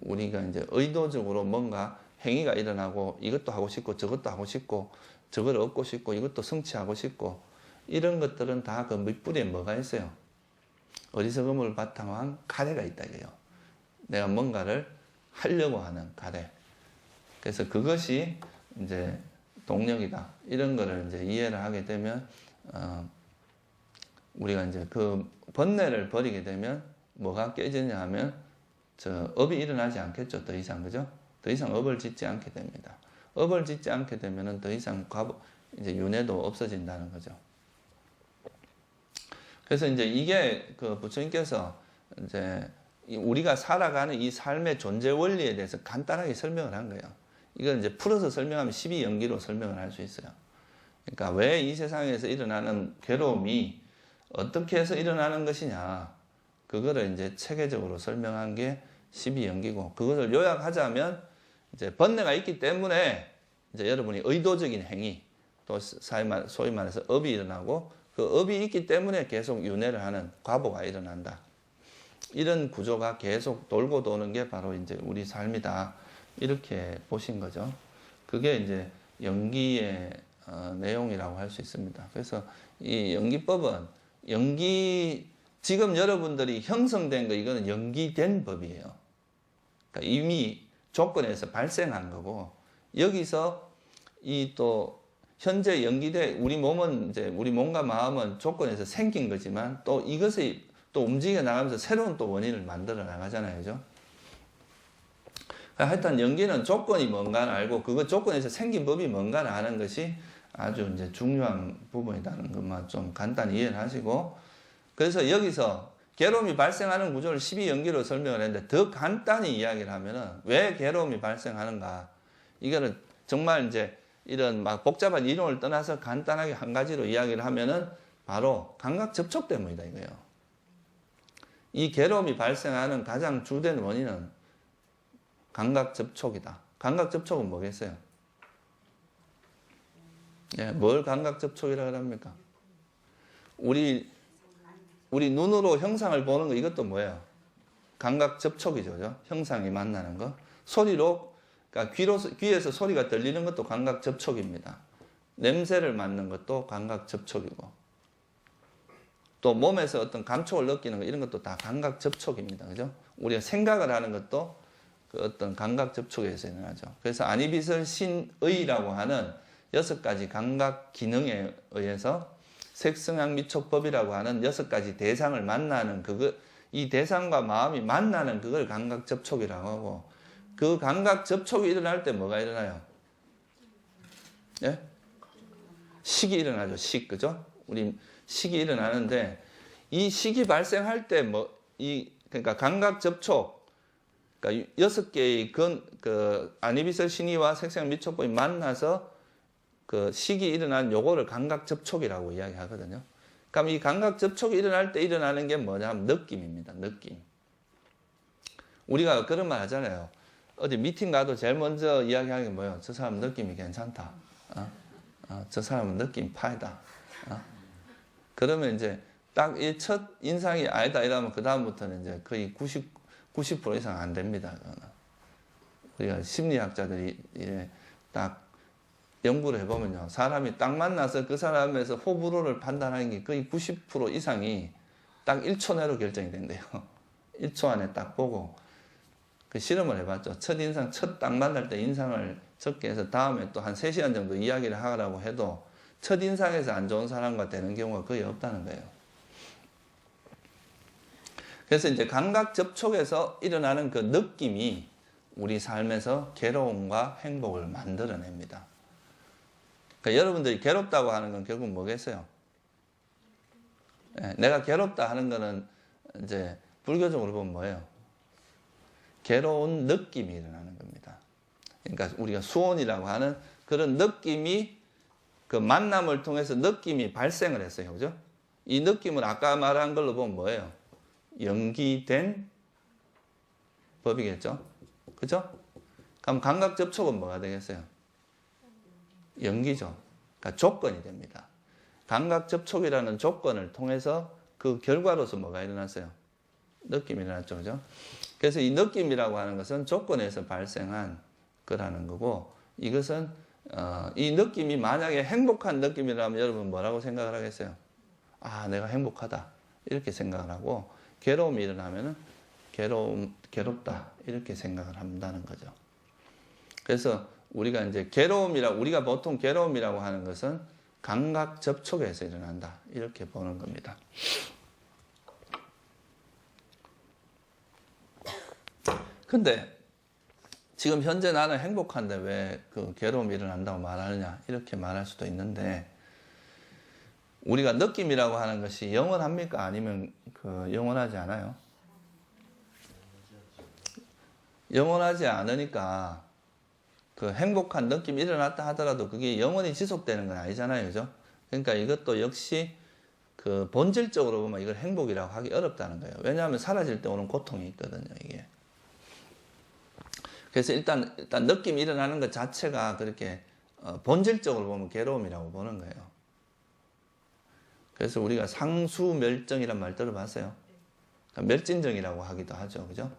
우리가 이제 의도적으로 뭔가 행위가 일어나고 이것도 하고 싶고 저것도 하고 싶고 저걸 얻고 싶고 이것도 성취하고 싶고 이런 것들은 다 그 밑뿌리에 뭐가 있어요? 어리석음을 바탕으로 한 가래가 있다 이거예요. 내가 뭔가를 하려고 하는 가래. 그래서 그것이 이제 동력이다. 이런 거를 이제 이해를 하게 되면 우리가 이제 그 번뇌를 버리게 되면 뭐가 깨지냐 하면 업이 일어나지 않겠죠. 더 이상 그죠? 더 이상 업을 짓지 않게 됩니다. 업을 짓지 않게 되면은 더 이상 이제 윤회도 없어진다는 거죠. 그래서 이제 이게 그 부처님께서 이제 우리가 살아가는 이 삶의 존재 원리에 대해서 간단하게 설명을 한 거예요. 이걸 이제 풀어서 설명하면 12연기로 설명을 할 수 있어요. 그러니까 왜 이 세상에서 일어나는 괴로움이 어떻게 해서 일어나는 것이냐. 그거를 이제 체계적으로 설명한 게 12연기고, 그것을 요약하자면 이제 번뇌가 있기 때문에 이제 여러분이 의도적인 행위, 또 소위 말해서 업이 일어나고, 그 업이 있기 때문에 계속 윤회를 하는 과보가 일어난다. 이런 구조가 계속 돌고 도는 게 바로 이제 우리 삶이다. 이렇게 보신 거죠. 그게 이제 연기의 내용이라고 할 수 있습니다. 그래서 이 연기법은 지금 여러분들이 형성된 거 이거는 연기된 법이에요. 그러니까 이미 조건에서 발생한 거고, 여기서 이 또 현재 연기돼 우리 몸은 이제 우리 몸과 마음은 조건에서 생긴 거지만 또 이것이 또 움직여 나가면서 새로운 또 원인을 만들어 나가잖아요. 그죠? 하여튼 연기는 조건이 뭔가를 알고 그거 조건에서 생긴 법이 뭔가를 아는 것이 아주 이제 중요한 부분이라는 것만 좀 간단히 이해를 하시고, 그래서 여기서 괴로움이 발생하는 구조를 12연기로 설명을 했는데 더 간단히 이야기를 하면은 왜 괴로움이 발생하는가, 이거는 정말 이제 이런 막 복잡한 이론을 떠나서 간단하게 한 가지로 이야기를 하면은 바로 감각 접촉 때문이다 이거예요. 이 괴로움이 발생하는 가장 주된 원인은 감각 접촉이다. 감각 접촉은 뭐겠어요? 예, 뭘 감각 접촉이라고 합니까? 우리 눈으로 형상을 보는 거 이것도 뭐예요? 감각 접촉이죠. 그죠? 형상이 만나는 거. 소리로, 그러니까 귀에서 소리가 들리는 것도 감각 접촉입니다. 냄새를 맡는 것도 감각 접촉이고, 또 몸에서 어떤 감촉을 느끼는 거 이런 것도 다 감각 접촉입니다. 그죠? 우리가 생각을 하는 것도 그 어떤 감각 접촉에서 일어나죠. 그래서 안이비설신의라고 하는 6가지 감각 기능에 의해서 색성향미촉법이라고 하는 6가지 대상을 만나는 이 대상과 마음이 만나는 그걸 감각 접촉이라고 하고, 그 감각 접촉이 일어날 때 뭐가 일어나요? 예? 식이 일어나죠. 그죠? 우리 식이 일어나는데, 이 식이 발생할 때 그러니까 감각 접촉, 그러니까 6개의 아니비설 신이와 색성미촉법이 만나서 그 식이 일어난 요거를 감각 접촉이라고 이야기하거든요. 그럼 이 감각 접촉이 일어날 때 일어나는 게 뭐냐면 느낌입니다. 느낌. 우리가 그런 말 하잖아요. 어디 미팅 가도 제일 먼저 이야기하는 게 뭐예요? 저 사람 느낌이 괜찮다. 저 사람은 느낌 파이다. 그러면 이제 딱 이 첫 인상이 아니다 이러면 그 다음부터는 이제 거의 90% 이상 안 됩니다. 우리가 심리학자들이 딱 연구를 해보면요, 사람이 딱 만나서 그 사람에서 호불호를 판단하는 게 거의 90% 이상이 딱 1초 내로 결정이 된대요. 1초 안에 딱 보고 그 실험을 해봤죠. 첫인상, 딱 만날 때 인상을 적게 해서 다음에 또 한 3시간 정도 이야기를 하라고 해도 첫인상에서 안 좋은 사람과 되는 경우가 거의 없다는 거예요. 그래서 이제 감각 접촉에서 일어나는 그 느낌이 우리 삶에서 괴로움과 행복을 만들어냅니다. 그러니까 여러분들이 괴롭다고 하는 건 결국 뭐겠어요? 내가 괴롭다 하는 거는 이제 불교적으로 보면 뭐예요? 괴로운 느낌이 일어나는 겁니다. 그러니까 우리가 수온이라고 하는 그런 느낌이 그 만남을 통해서 느낌이 발생을 했어요. 그죠? 이 느낌은 아까 말한 걸로 보면 뭐예요? 연기된 법이겠죠? 그죠? 그럼 감각 접촉은 뭐가 되겠어요? 연기죠. 그러니까 조건이 됩니다. 감각 접촉이라는 조건을 통해서 그 결과로서 뭐가 일어났어요? 느낌이 일어났죠. 그죠? 그래서 이 느낌이라고 하는 것은 조건에서 발생한 거라는 거고, 이것은 이 느낌이 만약에 행복한 느낌이라면 여러분 뭐라고 생각을 하겠어요? 아, 내가 행복하다 이렇게 생각을 하고, 괴로움이 일어나면은 괴롭다 이렇게 생각을 한다는 거죠. 그래서 우리가 이제 우리가 보통 괴로움이라고 하는 것은 감각 접촉에서 일어난다 이렇게 보는 겁니다. 근데 지금 현재 나는 행복한데 왜 그 괴로움이 일어난다고 말하느냐 이렇게 말할 수도 있는데, 우리가 느낌이라고 하는 것이 영원합니까? 아니면 영원하지 않아요? 영원하지 않으니까 그 행복한 느낌이 일어났다 하더라도 그게 영원히 지속되는 건 아니잖아요. 그죠? 그러니까 이것도 역시 그 본질적으로 보면 이걸 행복이라고 하기 어렵다는 거예요. 왜냐하면 사라질 때 오는 고통이 있거든요, 이게. 그래서 일단 느낌이 일어나는 것 자체가 그렇게 본질적으로 보면 괴로움이라고 보는 거예요. 그래서 우리가 상수멸정이란 말 들어봤어요? 그러니까 멸진정이라고 하기도 하죠. 그죠?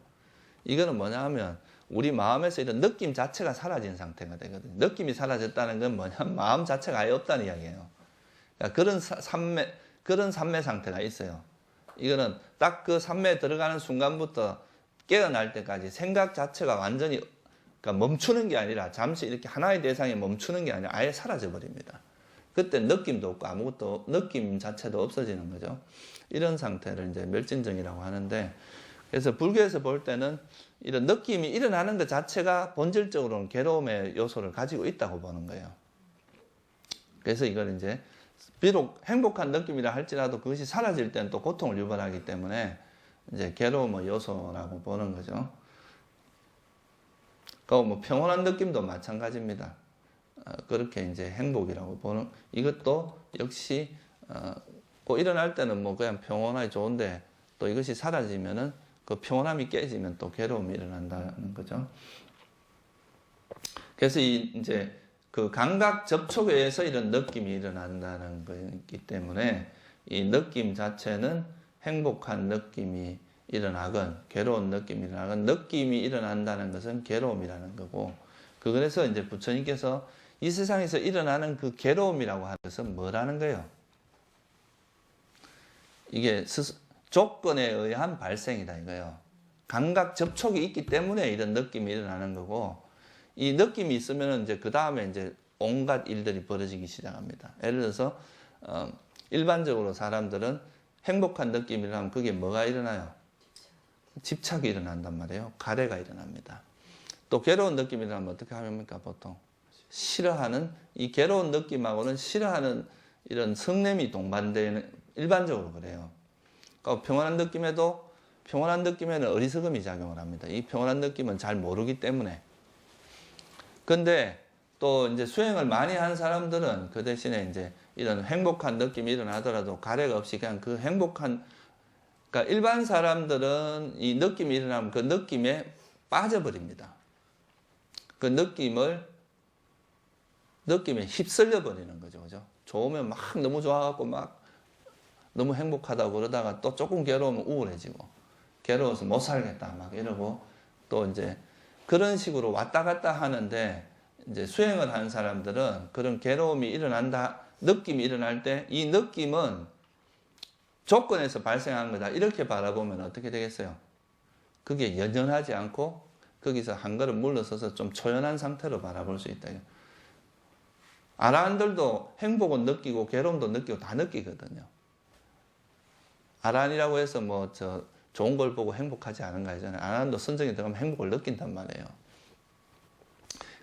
이거는 뭐냐 하면 우리 마음에서 이런 느낌 자체가 사라진 상태가 되거든요. 느낌이 사라졌다는 건 뭐냐면 마음 자체가 아예 없다는 이야기예요. 그러니까 그런 삼매 상태가 있어요. 이거는 딱 그 삼매에 들어가는 순간부터 깨어날 때까지 생각 자체가 완전히 그러니까 멈추는 게 아니라 잠시 이렇게 하나의 대상에 멈추는 게 아니라 아예 사라져 버립니다. 그때 느낌도 없고 아무것도 느낌 자체도 없어지는 거죠. 이런 상태를 이제 멸진정이라고 하는데, 그래서 불교에서 볼 때는 이런 느낌이 일어나는 것 자체가 본질적으로는 괴로움의 요소를 가지고 있다고 보는 거예요. 그래서 이걸 이제 비록 행복한 느낌이라 할지라도 그것이 사라질 때는 또 고통을 유발하기 때문에 이제 괴로움의 요소라고 보는 거죠. 뭐 평온한 느낌도 마찬가지입니다. 그렇게 이제 행복이라고 보는, 이것도 역시 꼭 일어날 때는 뭐 그냥 평온하게 좋은데 또 이것이 사라지면은 그 평온함이 깨지면 또 괴로움이 일어난다는 거죠. 그래서 이제 그 감각 접촉에 의해서 이런 느낌이 일어난다는 거기 때문에 이 느낌 자체는 행복한 느낌이 일어나건 괴로운 느낌이 일어나건 느낌이 일어난다는 것은 괴로움이라는 거고, 그래서 이제 부처님께서 이 세상에서 일어나는 그 괴로움이라고 하는 것은 뭐라는 거예요? 이게 조건에 의한 발생이다 이거예요. 감각 접촉이 있기 때문에 이런 느낌이 일어나는 거고, 이 느낌이 있으면 이제 그 다음에 이제 온갖 일들이 벌어지기 시작합니다. 예를 들어서 일반적으로 사람들은 행복한 느낌이라면 그게 뭐가 일어나요? 집착이 일어난단 말이에요. 가래가 일어납니다. 또 괴로운 느낌이라면 어떻게 합니까? 보통 싫어하는, 이 괴로운 느낌하고는 싫어하는 이런 성냄이 동반되는, 일반적으로 그래요. 그러니까 평온한 느낌에는 어리석음이 작용을 합니다. 이 평온한 느낌은 잘 모르기 때문에. 근데 또 이제 수행을 많이 한 사람들은 그 대신에 이제 이런 행복한 느낌이 일어나더라도 가래가 없이 그냥 그 행복한, 그러니까 일반 사람들은 이 느낌이 일어나면 그 느낌에 빠져버립니다. 그 느낌에 휩쓸려 버리는 거죠. 그죠? 좋으면 막 너무 좋아갖고 막 너무 행복하다고 그러다가 또 조금 괴로우면 우울해지고, 괴로워서 못 살겠다 막 이러고, 또 이제 그런 식으로 왔다 갔다 하는데, 이제 수행을 하는 사람들은 그런 괴로움이 느낌이 일어날 때 이 느낌은 조건에서 발생한 거다, 이렇게 바라보면 어떻게 되겠어요? 그게 연연하지 않고 거기서 한 걸음 물러서서 좀 초연한 상태로 바라볼 수 있다. 아라한들도 행복은 느끼고 괴로움도 느끼고 다 느끼거든요. 아라한이라고 해서 좋은 걸 보고 행복하지 않은가 하잖아요. 아라한도 선정에 들어가면 행복을 느낀단 말이에요.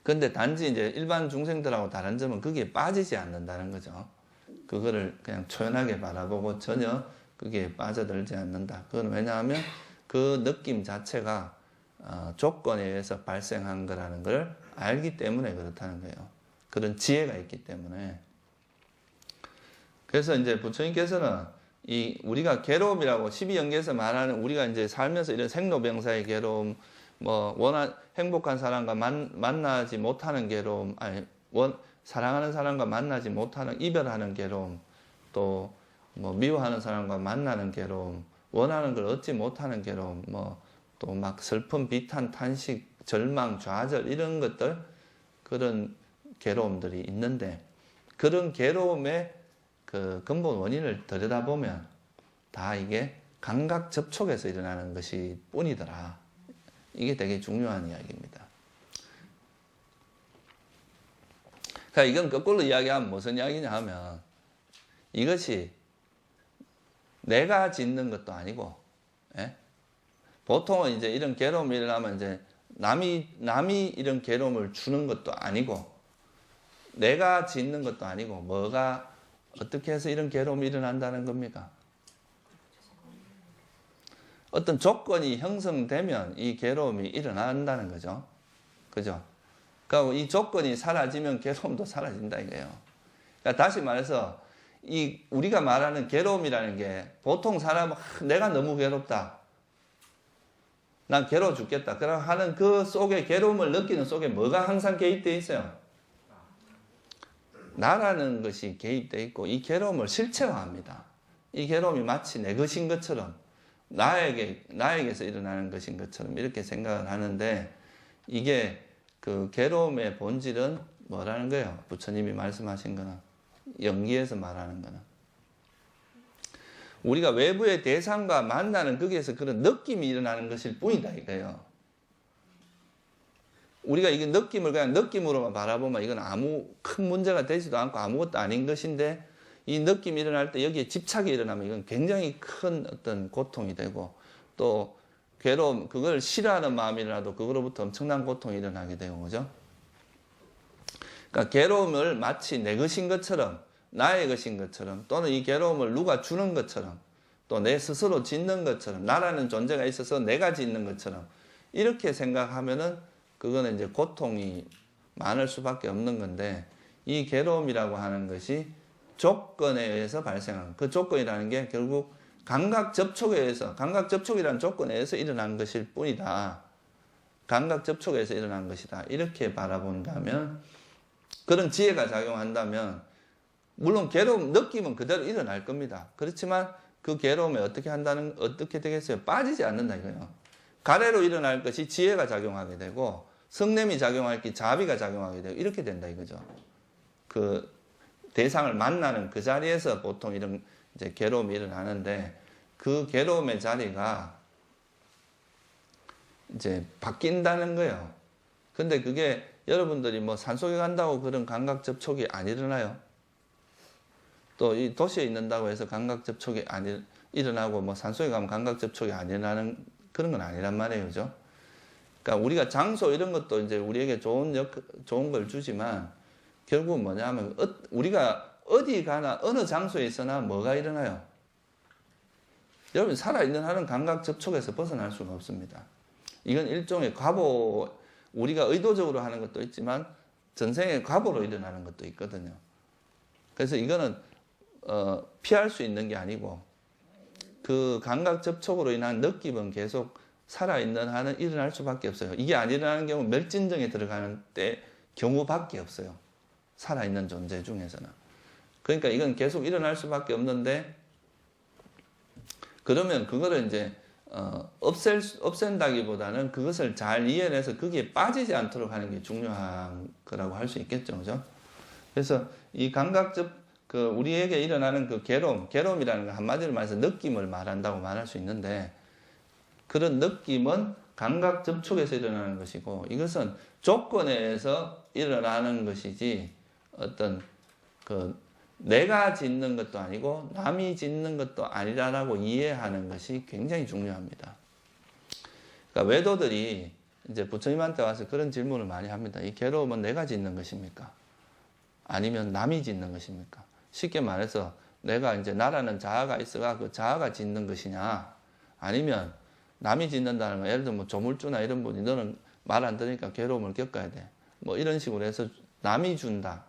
근데 단지 이제 일반 중생들하고 다른 점은 거기에 빠지지 않는다는 거죠. 그거를 그냥 초연하게 바라보고 전혀 거기에 빠져들지 않는다. 그건 왜냐하면 그 느낌 자체가 조건에 의해서 발생한 거라는 걸 알기 때문에 그렇다는 거예요. 그런 지혜가 있기 때문에. 그래서 이제 부처님께서는 우리가 괴로움이라고 12연계에서 말하는, 우리가 이제 살면서 이런 생로병사의 괴로움, 행복한 사람과 만나지 못하는 괴로움, 사랑하는 사람과 만나지 못하는, 이별하는 괴로움, 또 미워하는 사람과 만나는 괴로움, 원하는 걸 얻지 못하는 괴로움, 또 막 슬픔, 비탄, 탄식, 절망, 좌절, 이런 것들, 그런 괴로움들이 있는데, 그런 괴로움의 그 근본 원인을 들여다보면 다 이게 감각 접촉에서 일어나는 것이 뿐이더라. 이게 되게 중요한 이야기입니다. 그러니까 이건 거꾸로 이야기하면 무슨 이야기냐 하면, 이것이 내가 짓는 것도 아니고, 보통은 이제 이런 괴로움이 일어나면 이제 남이 이런 괴로움을 주는 것도 아니고, 내가 짓는 것도 아니고, 뭐가 어떻게 해서 이런 괴로움이 일어난다는 겁니까? 어떤 조건이 형성되면 이 괴로움이 일어난다는 거죠. 그죠? 그러니까 이 조건이 사라지면 괴로움도 사라진다 이거예요. 그러니까 다시 말해서 우리가 말하는 괴로움이라는 게, 보통 사람은 내가 너무 괴롭다, 난 괴로워 죽겠다, 그런 하는 그 속에, 괴로움을 느끼는 속에 뭐가 항상 개입되어 있어요? 나라는 것이 개입되어 있고, 이 괴로움을 실체화합니다. 이 괴로움이 마치 내 것인 것처럼, 나에게서 일어나는 것인 것처럼 이렇게 생각을 하는데, 이게 그 괴로움의 본질은 뭐라는 거예요? 부처님이 말씀하신 거는, 연기에서 말하는 거는, 우리가 외부의 대상과 만나는 거기에서 그런 느낌이 일어나는 것일 뿐이다 이거예요. 우리가 이게 느낌을 그냥 느낌으로만 바라보면 이건 아무 큰 문제가 되지도 않고 아무것도 아닌 것인데, 이 느낌이 일어날 때 여기에 집착이 일어나면 이건 굉장히 큰 어떤 고통이 되고, 또 괴로움, 그걸 싫어하는 마음이라도 그거로부터 엄청난 고통이 일어나게 되고, 그죠? 그러니까 괴로움을 마치 내 것인 것처럼, 나의 것인 것처럼, 또는 이 괴로움을 누가 주는 것처럼, 또 내 스스로 짓는 것처럼, 나라는 존재가 있어서 내가 짓는 것처럼 이렇게 생각하면은 그거는 이제 고통이 많을 수밖에 없는 건데, 이 괴로움이라고 하는 것이 조건에 의해서 발생하는, 그 조건이라는 게 결국 감각 접촉에 의해서, 감각 접촉이라는 조건에 의해서 일어난 것일 뿐이다. 감각 접촉에서 일어난 것이다. 이렇게 바라본다면, 그런 지혜가 작용한다면, 물론 괴로움, 느낌은 그대로 일어날 겁니다. 그렇지만 그 괴로움에 어떻게 되겠어요? 빠지지 않는다 이거예요. 가래로 일어날 것이 지혜가 작용하게 되고, 성냄이 작용할 게 자비가 작용하게 되고, 이렇게 된다 이거죠. 그 대상을 만나는 그 자리에서 보통 이런 이제 괴로움이 일어나는데, 그 괴로움의 자리가 이제 바뀐다는 거예요. 근데 그게 여러분들이 산속에 간다고 그런 감각 접촉이 안 일어나요. 또 이 도시에 있는다고 해서 감각 접촉이 일어나고 뭐 산속에 가면 감각 접촉이 안 일어나는 그런 건 아니란 말이에요. 그죠? 그러니까 우리가 장소 이런 것도 이제 우리에게 좋은 걸 주지만 결국은 뭐냐면 우리가 어디 가나 어느 장소에 있으나 뭐가 일어나요? 여러분 살아있는 한은 감각 접촉에서 벗어날 수가 없습니다. 이건 일종의 과보, 우리가 의도적으로 하는 것도 있지만 전생의 과보로 일어나는 것도 있거든요. 그래서 이거는 피할 수 있는 게 아니고 그 감각 접촉으로 인한 느낌은 계속 살아있는 한은 일어날 수밖에 없어요. 이게 안 일어나는 경우 멸진정에 들어가는 때 경우밖에 없어요. 살아있는 존재 중에서는. 그러니까 이건 계속 일어날 수밖에 없는데 그러면 그거를 이제 없앤다기보다는 그것을 잘 이해해서 거기에 빠지지 않도록 하는 게 중요한 거라고 할 수 있겠죠. 그죠? 그래서 이 감각적 우리에게 일어나는 그 괴로움이라는 거 한마디로 말해서 느낌을 말한다고 말할 수 있는데 그런 느낌은 감각 접촉에서 일어나는 것이고 이것은 조건에서 일어나는 것이지 어떤 내가 짓는 것도 아니고 남이 짓는 것도 아니라고 이해하는 것이 굉장히 중요합니다. 그러니까 외도들이 이제 부처님한테 와서 그런 질문을 많이 합니다. 이 괴로움은 내가 짓는 것입니까? 아니면 남이 짓는 것입니까? 쉽게 말해서 내가 이제 나라는 자아가 있어가 그 자아가 짓는 것이냐 아니면 남이 짓는다는 거 예를 들면 뭐 조물주나 이런 분이 너는 말 안 들으니까 괴로움을 겪어야 돼. 뭐 이런 식으로 해서 남이 준다.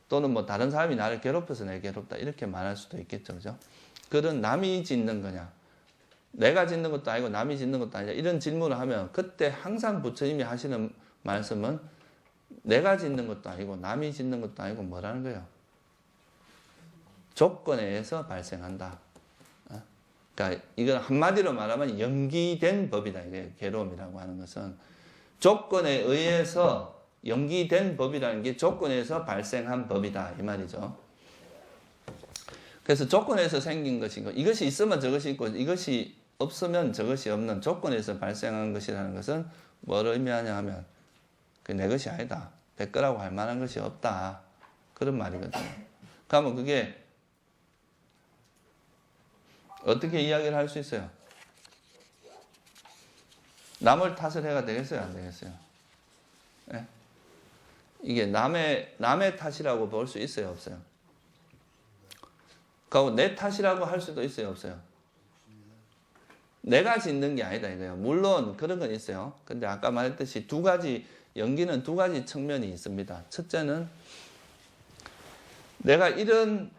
또는 뭐 다른 사람이 나를 괴롭혀서 내가 괴롭다. 이렇게 말할 수도 있겠죠. 그죠? 그런 남이 짓는 거냐. 내가 짓는 것도 아니고 남이 짓는 것도 아니냐. 이런 질문을 하면 그때 항상 부처님이 하시는 말씀은 내가 짓는 것도 아니고 남이 짓는 것도 아니고 뭐라는 거예요? 조건에 의해서 발생한다. 그러니까 이건 한마디로 말하면 연기된 법이다. 이게 괴로움이라고 하는 것은 조건에 의해서 연기된 법이라는 게 조건에 의해서 발생한 법이다. 이 말이죠. 그래서 조건에서 생긴 것인 것. 이것이 있으면 저것이 있고 이것이 없으면 저것이 없는 조건에서 발생한 것이라는 것은 뭘 의미하냐 하면 내 것이 아니다. 내 거라고 할 만한 것이 없다. 그런 말이거든요. 그러면 그게 어떻게 이야기를 할 수 있어요? 남을 탓을 해가 되겠어요? 안 되겠어요? 네? 이게 남의 탓이라고 볼 수 있어요? 없어요? 그리고 내 탓이라고 할 수도 있어요? 없어요? 내가 짓는 게 아니다 이거예요. 물론 그런 건 있어요. 근데 아까 말했듯이 연기는 두 가지 측면이 있습니다. 첫째는 내가 이런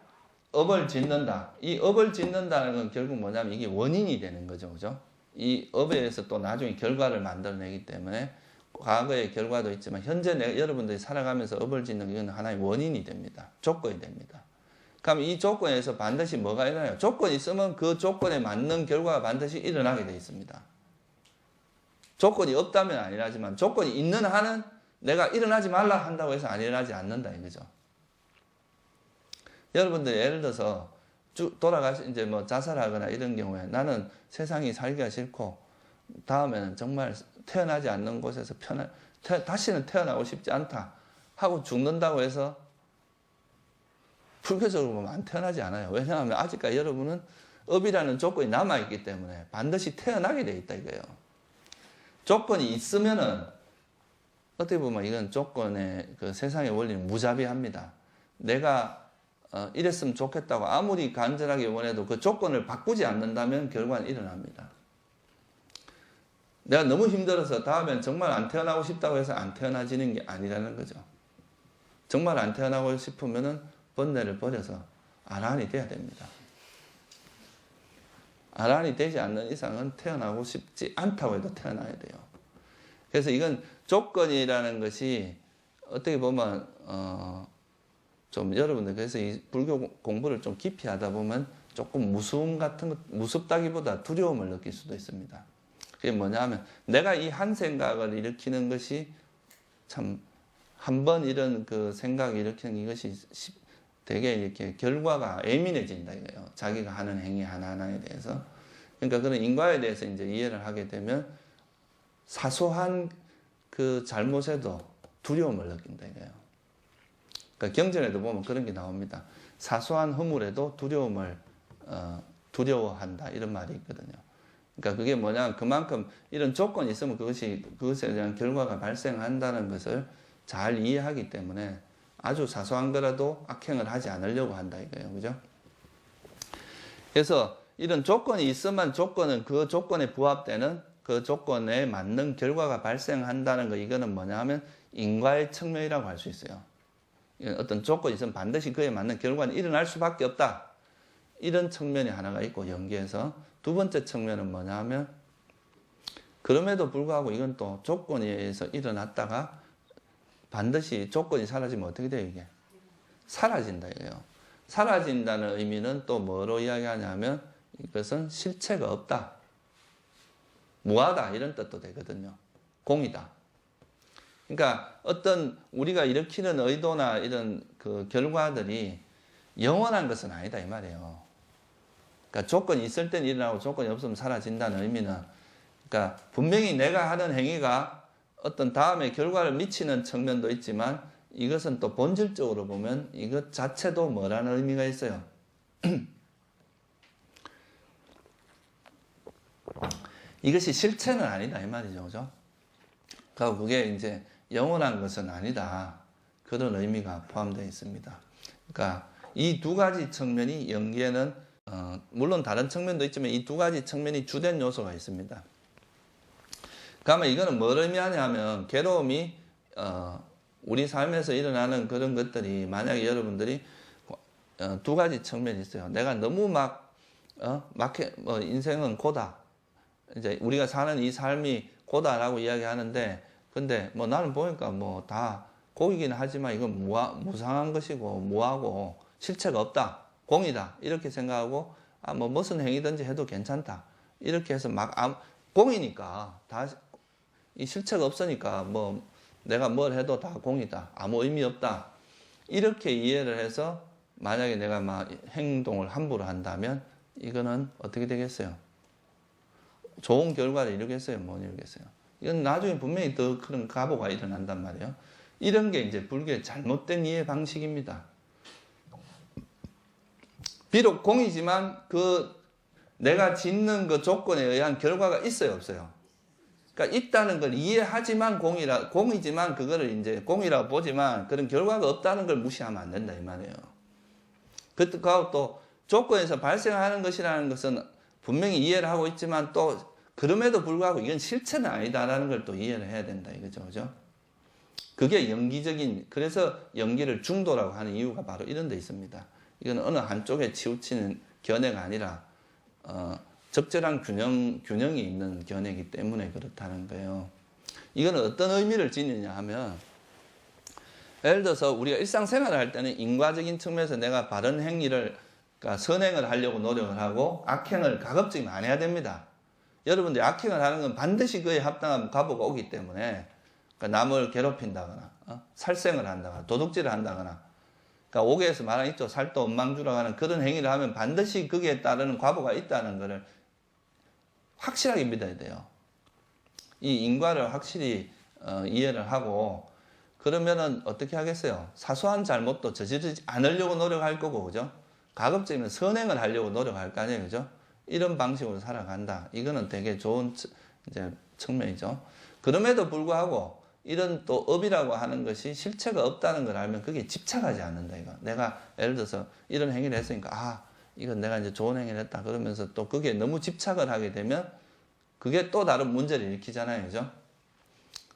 업을 짓는다. 이 업을 짓는다는 건 결국 뭐냐면 이게 원인이 되는 거죠. 그죠? 이 업에 의해서 또 나중에 결과를 만들어내기 때문에 과거의 결과도 있지만 현재 여러분들이 살아가면서 업을 짓는 건 하나의 원인이 됩니다. 조건이 됩니다. 그럼 이 조건에서 반드시 뭐가 일어나요? 조건이 있으면 그 조건에 맞는 결과가 반드시 일어나게 되어 있습니다. 조건이 없다면 안 일어나지만 조건이 있는 한은 내가 일어나지 말라 한다고 해서 안 일어나지 않는다 이거죠. 여러분들 예를 들어서 이제 뭐 자살하거나 이런 경우에 나는 세상이 살기가 싫고 다음에는 정말 태어나지 않는 곳에서 다시는 태어나고 싶지 않다 하고 죽는다고 해서 불교적으로 보면 안 태어나지 않아요. 왜냐하면 아직까지 여러분은 업이라는 조건이 남아있기 때문에 반드시 태어나게 돼 있다 이거예요. 조건이 있으면은 어떻게 보면 이건 조건의 그 세상의 원리는 무자비합니다. 내가 이랬으면 좋겠다고 아무리 간절하게 원해도 그 조건을 바꾸지 않는다면 결과는 일어납니다. 내가 너무 힘들어서 다음엔 정말 안 태어나고 싶다고 해서 안 태어나지는 게 아니라는 거죠. 정말 안 태어나고 싶으면은 번뇌를 버려서 아라한이 돼야 됩니다. 아라한이 되지 않는 이상은 태어나고 싶지 않다고 해도 태어나야 돼요. 그래서 이건 조건이라는 것이 어떻게 보면 좀 여러분들 그래서 이 불교 공부를 좀 깊이 하다 보면 조금 무섭다기보다 두려움을 느낄 수도 있습니다. 그게 뭐냐 하면 내가 이 한 생각을 일으키는 것이 참 한 번 이런 그 생각을 일으키는 이것이 되게 이렇게 결과가 예민해진다 이거예요. 자기가 하는 행위 하나하나에 대해서. 그러니까 그런 인과에 대해서 이제 이해를 하게 되면 사소한 그 잘못에도 두려움을 느낀다 이거예요. 그러니까 경전에도 보면 그런 게 나옵니다. 사소한 허물에도 두려워한다 이런 말이 있거든요. 그러니까 그게 뭐냐, 그만큼 이런 조건이 있으면 그것에 대한 결과가 발생한다는 것을 잘 이해하기 때문에 아주 사소한 거라도 악행을 하지 않으려고 한다 이거예요. 그죠? 그래서 이런 조건이 있으면 그 조건에 부합되는 그 조건에 맞는 결과가 발생한다는 거, 이거는 뭐냐 하면 인과의 측면이라고 할 수 있어요. 어떤 조건이 있으면 반드시 그에 맞는 결과는 일어날 수밖에 없다. 이런 측면이 하나가 있고, 연계해서 두 번째 측면은 뭐냐 하면 그럼에도 불구하고 이건 또 조건에 의해서 일어났다가 반드시 조건이 사라지면 어떻게 돼요? 이게 사라진다 이거예요. 사라진다는 의미는 또 뭐로 이야기하냐면 이것은 실체가 없다, 무하다 이런 뜻도 되거든요. 공이다. 그러니까 어떤 우리가 일으키는 의도나 이런 그 결과들이 영원한 것은 아니다 이 말이에요. 그러니까 조건이 있을 땐 일어나고 조건이 없으면 사라진다는 의미는, 그러니까 분명히 내가 하는 행위가 어떤 다음에 결과를 미치는 측면도 있지만 이것은 또 본질적으로 보면 이것 자체도 뭐라는 의미가 있어요. 이것이 실체는 아니다 이 말이죠. 그죠? 그러니까 그게 이제 영원한 것은 아니다, 그런 의미가 포함되어 있습니다. 그러니까 이 두 가지 측면이 연계는 물론 다른 측면도 있지만 이 두 가지 측면이 주된 요소가 있습니다. 그러면 이거는 뭘 의미하냐면 괴로움이 우리 삶에서 일어나는 그런 것들이 만약에 여러분들이 두 가지 측면이 있어요. 내가 너무 인생은 고다, 이제 우리가 사는 이 삶이 고다라고 이야기하는데, 근데 뭐 나는 보니까 뭐 다 고이기는 하지만 이건 무상한 것이고 무하고 실체가 없다, 공이다 이렇게 생각하고 뭐 무슨 행위든지 해도 괜찮다 이렇게 해서 공이니까 다 이 실체가 없으니까 뭐 내가 뭘 해도 다 공이다, 아무 의미 없다 이렇게 이해를 해서 만약에 내가 막 행동을 함부로 한다면 이거는 어떻게 되겠어요? 좋은 결과를 이루겠어요? 못 이루겠어요? 이건 나중에 분명히 더 그런 가보가 일어난단 말이에요. 이런 게 이제 불교의 잘못된 이해 방식입니다. 비록 공이지만 내가 짓는 그 조건에 의한 결과가 있어요, 없어요? 그러니까 있다는 걸 이해하지만 공이지만 그거를 이제 공이라고 보지만 그런 결과가 없다는 걸 무시하면 안 된다 이 말이에요. 그리고 또 조건에서 발생하는 것이라는 것은 분명히 이해를 하고 있지만 또 그럼에도 불구하고 이건 실체는 아니다라는 걸 또 이해를 해야 된다 이거죠. 그죠? 그게 그래서 연기를 중도라고 하는 이유가 바로 이런 데 있습니다. 이건 어느 한쪽에 치우치는 견해가 아니라 적절한 균형이 있는 견해이기 때문에 그렇다는 거예요. 이건 어떤 의미를 지니냐 하면, 예를 들어서 우리가 일상생활을 할 때는 인과적인 측면에서 내가 바른 행위를, 그러니까 선행을 하려고 노력을 하고 악행을 가급적이면 안 해야 됩니다. 여러분들이 악행을 하는 건 반드시 그에 합당한 가보가 오기 때문에, 그러니까 남을 괴롭힌다거나 살생을 한다거나 도둑질을 한다거나, 그러니까 옥에서 말한 있죠, 살도 엉망주라고 하는 그런 행위를 하면 반드시 거기에 따르는 과보가 있다는 것을 확실하게 믿어야 돼요. 이 인과를 확실히 이해를 하고, 그러면은 어떻게 하겠어요? 사소한 잘못도 저지르지 않으려고 노력할 거고, 그죠? 가급적이면 선행을 하려고 노력할 거 아니에요, 그죠? 이런 방식으로 살아간다. 이거는 되게 좋은 이제 측면이죠. 그럼에도 불구하고 이런 또 업이라고 하는 것이 실체가 없다는 걸 알면 그게 집착하지 않는다 이거. 내가 예를 들어서 이런 행위를 했으니까 이건 내가 이제 좋은 행위를 했다 그러면서 또 그게 너무 집착을 하게 되면 그게 또 다른 문제를 일으키잖아요, 그죠?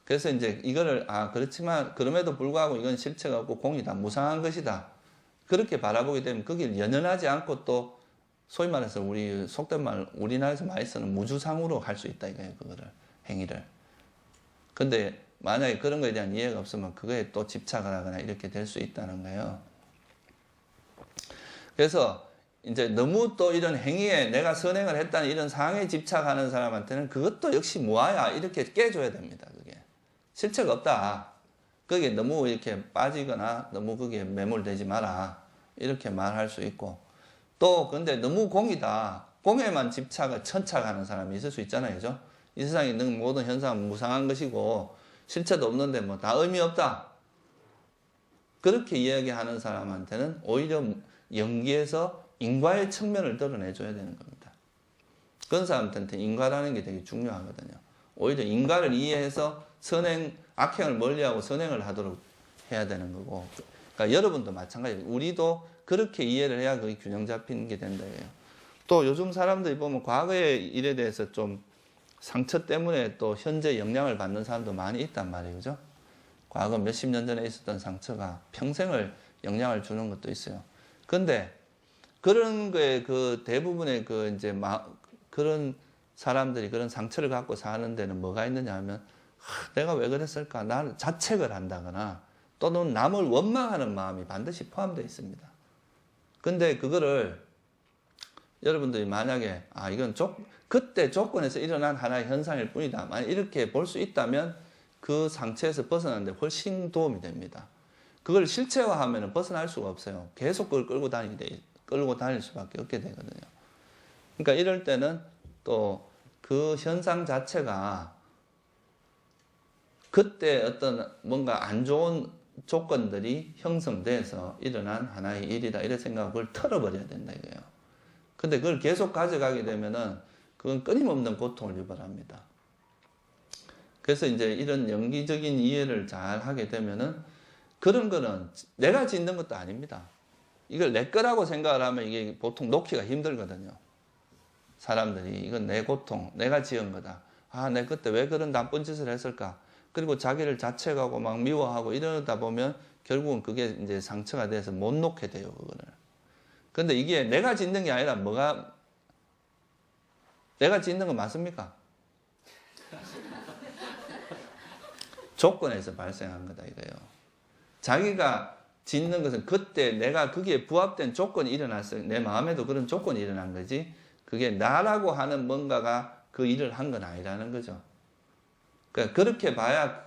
그래서 이제 이거를 그렇지만 그럼에도 불구하고 이건 실체가 없고 공이다, 무상한 것이다 그렇게 바라보게 되면 거기를 연연하지 않고 또 소위 말해서 우리 속된 말 우리나라에서 많이 쓰는 무주상으로 할 수 있다 이거예요, 그거를 행위를. 근데 만약에 그런 거에 대한 이해가 없으면 그거에 또 집착을 하거나 이렇게 될 수 있다는 거예요. 그래서 이제 너무 또 이런 행위에 내가 선행을 했다는 이런 상황에 집착하는 사람한테는 그것도 역시 무아야 이렇게 깨줘야 됩니다. 그게 실체가 없다. 거기에 너무 이렇게 빠지거나 너무 거기에 매몰되지 마라 이렇게 말할 수 있고, 또 근데 너무 공이다, 공에만 천착하는 사람이 있을 수 있잖아요, 그죠? 이 세상에 있는 모든 현상은 무상한 것이고 실체도 없는데 뭐 다 의미 없다. 그렇게 이야기하는 사람한테는 오히려 연기에서 인과의 측면을 드러내줘야 되는 겁니다. 그런 사람한테 인과라는 게 되게 중요하거든요. 오히려 인과를 이해해서 악행을 멀리하고 선행을 하도록 해야 되는 거고. 그러니까 여러분도 마찬가지예요. 우리도 그렇게 이해를 해야 그게 균형 잡히는 게 된다. 또 요즘 사람들이 보면 과거의 일에 대해서 좀 상처 때문에 또 현재 영향을 받는 사람도 많이 있단 말이에요. 그죠? 과거 몇십 년 전에 있었던 상처가 평생을 영향을 주는 것도 있어요. 근데 그런 거에 그 대부분의 그 이제 그런 사람들이 그런 상처를 갖고 사는 데는 뭐가 있느냐 하면 내가 왜 그랬을까? 나는 자책을 한다거나 또는 남을 원망하는 마음이 반드시 포함되어 있습니다. 근데 그거를 여러분들이 만약에 이건 그때 조건에서 일어난 하나의 현상일 뿐이다. 만약 이렇게 볼 수 있다면 그 상처에서 벗어나는데 훨씬 도움이 됩니다. 그걸 실체화하면 벗어날 수가 없어요. 계속 그걸 끌고 다닐 수밖에 없게 되거든요. 그러니까 이럴 때는 또 그 현상 자체가 그때 어떤 뭔가 안 좋은 조건들이 형성돼서 일어난 하나의 일이다. 이런 생각을 그걸 털어버려야 된다 이거예요. 근데 그걸 계속 가져가게 되면은 그건 끊임없는 고통을 유발합니다. 그래서 이제 이런 연기적인 이해를 잘 하게 되면은 그런 거는 내가 짓는 것도 아닙니다. 이걸 내 거라고 생각을 하면 이게 보통 놓기가 힘들거든요. 사람들이 이건 내 고통, 내가 지은 거다. 내 그때 왜 그런 나쁜 짓을 했을까? 그리고 자기를 자책하고 막 미워하고 이러다 보면 결국은 그게 이제 상처가 돼서 못 놓게 돼요, 그거를. 근데 이게 내가 짓는 게 아니라 내가 짓는 거 맞습니까? 조건에서 발생한 거다 이거예요. 자기가 짓는 것은 그때 내가 거기에 부합된 조건이 일어났어요. 내 마음에도 그런 조건이 일어난 거지. 그게 나라고 하는 뭔가가 그 일을 한 건 아니라는 거죠. 그러니까 그렇게 봐야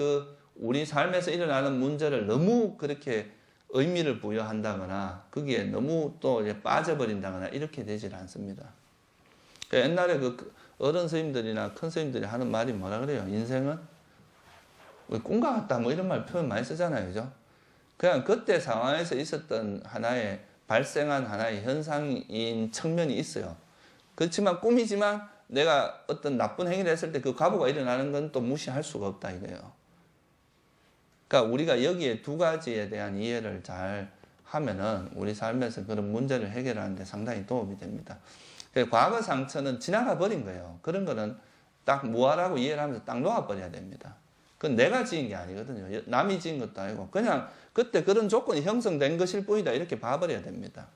우리 삶에서 일어나는 문제를 너무 그렇게 의미를 부여한다거나 거기에 너무 또 빠져버린다거나 이렇게 되질 않습니다. 그러니까 옛날에 그 어른 스님들이나 큰 스님들이 하는 말이 뭐라 그래요? 인생은 꿈과 같다 뭐 이런 말 표현 많이 쓰잖아요. 그죠? 그냥 그때 상황에서 있었던 발생한 하나의 현상인 측면이 있어요. 그렇지만 꿈이지만 내가 어떤 나쁜 행위를 했을 때 그 과보가 일어나는 건 또 무시할 수가 없다 이거예요. 그러니까 우리가 여기에 두 가지에 대한 이해를 잘 하면은 우리 삶에서 그런 문제를 해결하는 데 상당히 도움이 됩니다. 과거 상처는 지나가 버린 거예요. 그런 거는 딱 무아라고 이해를 하면서 딱 놓아버려야 됩니다. 그건 내가 지은 게 아니거든요. 남이 지은 것도 아니고 그냥 그때 그런 조건이 형성된 것일 뿐이다 이렇게 봐버려야 됩니다.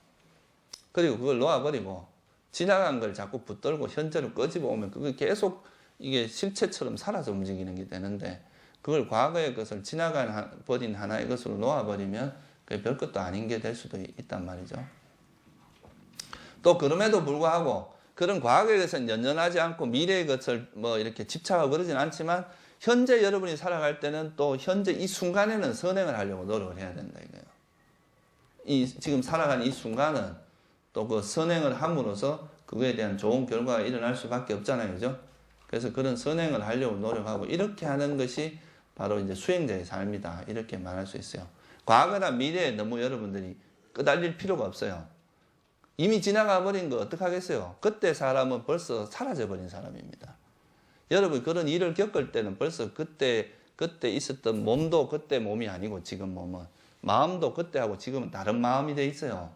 그리고 그걸 놓아버리고 지나간 걸 자꾸 붙들고 현재로 끄집어 오면 그게 계속 이게 실체처럼 살아서 움직이는 게 되는데 그걸 과거의 것을 버린 하나의 것으로 놓아버리면 그게 별것도 아닌 게 될 수도 있단 말이죠. 또 그럼에도 불구하고 그런 과거의 것은 연연하지 않고 미래의 것을 뭐 이렇게 집착하고 그러진 않지만 현재 여러분이 살아갈 때는 또 현재 이 순간에는 선행을 하려고 노력을 해야 된다 이거예요. 지금 살아가는 이 순간은 또 그 선행을 함으로써 그거에 대한 좋은 결과가 일어날 수밖에 없잖아요. 그죠? 그래서 그런 선행을 하려고 노력하고 이렇게 하는 것이 바로 이제 수행자의 삶이다. 이렇게 말할 수 있어요. 과거나 미래에 너무 여러분들이 끄달릴 필요가 없어요. 이미 지나가 버린 거 어떡하겠어요? 그때 사람은 벌써 사라져 버린 사람입니다. 여러분 그런 일을 겪을 때는 벌써 그때 있었던 몸도 그때 몸이 아니고 지금 몸은 마음도 그때하고 지금은 다른 마음이 돼 있어요.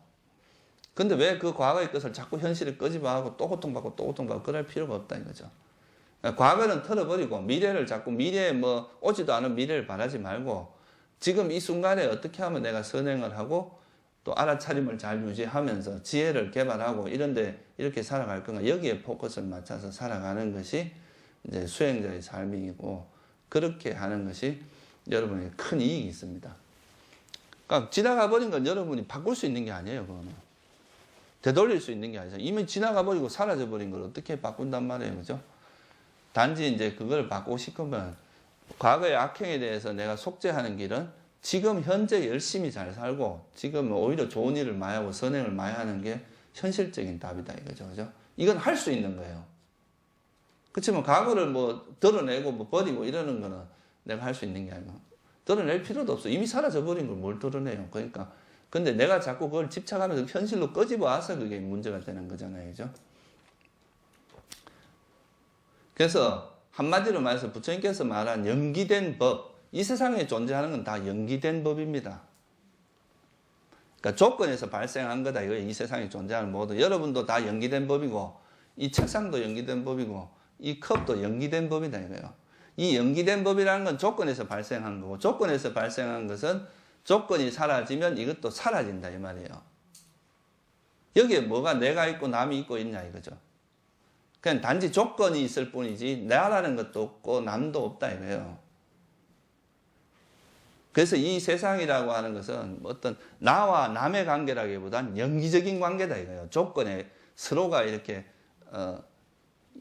근데 왜 그 과거의 것을 자꾸 현실을 끄집어하고 또 고통받고 그럴 필요가 없다 이거죠. 과거는 털어버리고 미래를 자꾸 오지도 않은 미래를 바라지 말고 지금 이 순간에 어떻게 하면 내가 선행을 하고 또 알아차림을 잘 유지하면서 지혜를 개발하고 이런데 이렇게 살아갈 건가 여기에 포커스를 맞춰서 살아가는 것이 이제 수행자의 삶이고 그렇게 하는 것이 여러분에게 큰 이익이 있습니다. 그러니까 지나가 버린 건 여러분이 바꿀 수 있는 게 아니에요. 그거는. 되돌릴 수 있는 게 아니죠. 이미 지나가 버리고 사라져 버린 걸 어떻게 바꾼단 말이에요. 그죠? 단지 이제 그걸 바꾸고 싶으면 과거의 악행에 대해서 내가 속죄하는 길은 지금 현재 열심히 잘 살고 지금 오히려 좋은 일을 많이 하고 선행을 많이 하는 게 현실적인 답이다 이거죠. 그죠? 이건 할 수 있는 거예요. 그렇지만 과거를 드러내고 버리고 이러는 거는 내가 할 수 있는 게 아니고 드러낼 필요도 없어. 이미 사라져버린 걸 뭘 드러내요. 그러니까. 근데 내가 자꾸 그걸 집착하면서 현실로 끄집어 와서 그게 문제가 되는 거잖아요. 그죠? 그래서 한마디로 말해서 부처님께서 말한 연기된 법, 이 세상에 존재하는 건 다 연기된 법입니다. 그러니까 조건에서 발생한 거다. 이거 이 세상에 존재하는 모든 여러분도 다 연기된 법이고, 이 책상도 연기된 법이고, 이 컵도 연기된 법이다 이거예요. 이 연기된 법이라는 건 조건에서 발생한 거고, 조건에서 발생한 것은 조건이 사라지면 이것도 사라진다 이 말이에요. 여기에 뭐가 내가 있고 남이 있고 있냐 이거죠. 그냥 단지 조건이 있을 뿐이지 나라는 것도 없고 남도 없다 이거예요. 그래서 이 세상이라고 하는 것은 어떤 나와 남의 관계라기보단 연기적인 관계다 이거예요. 조건에 서로가 이렇게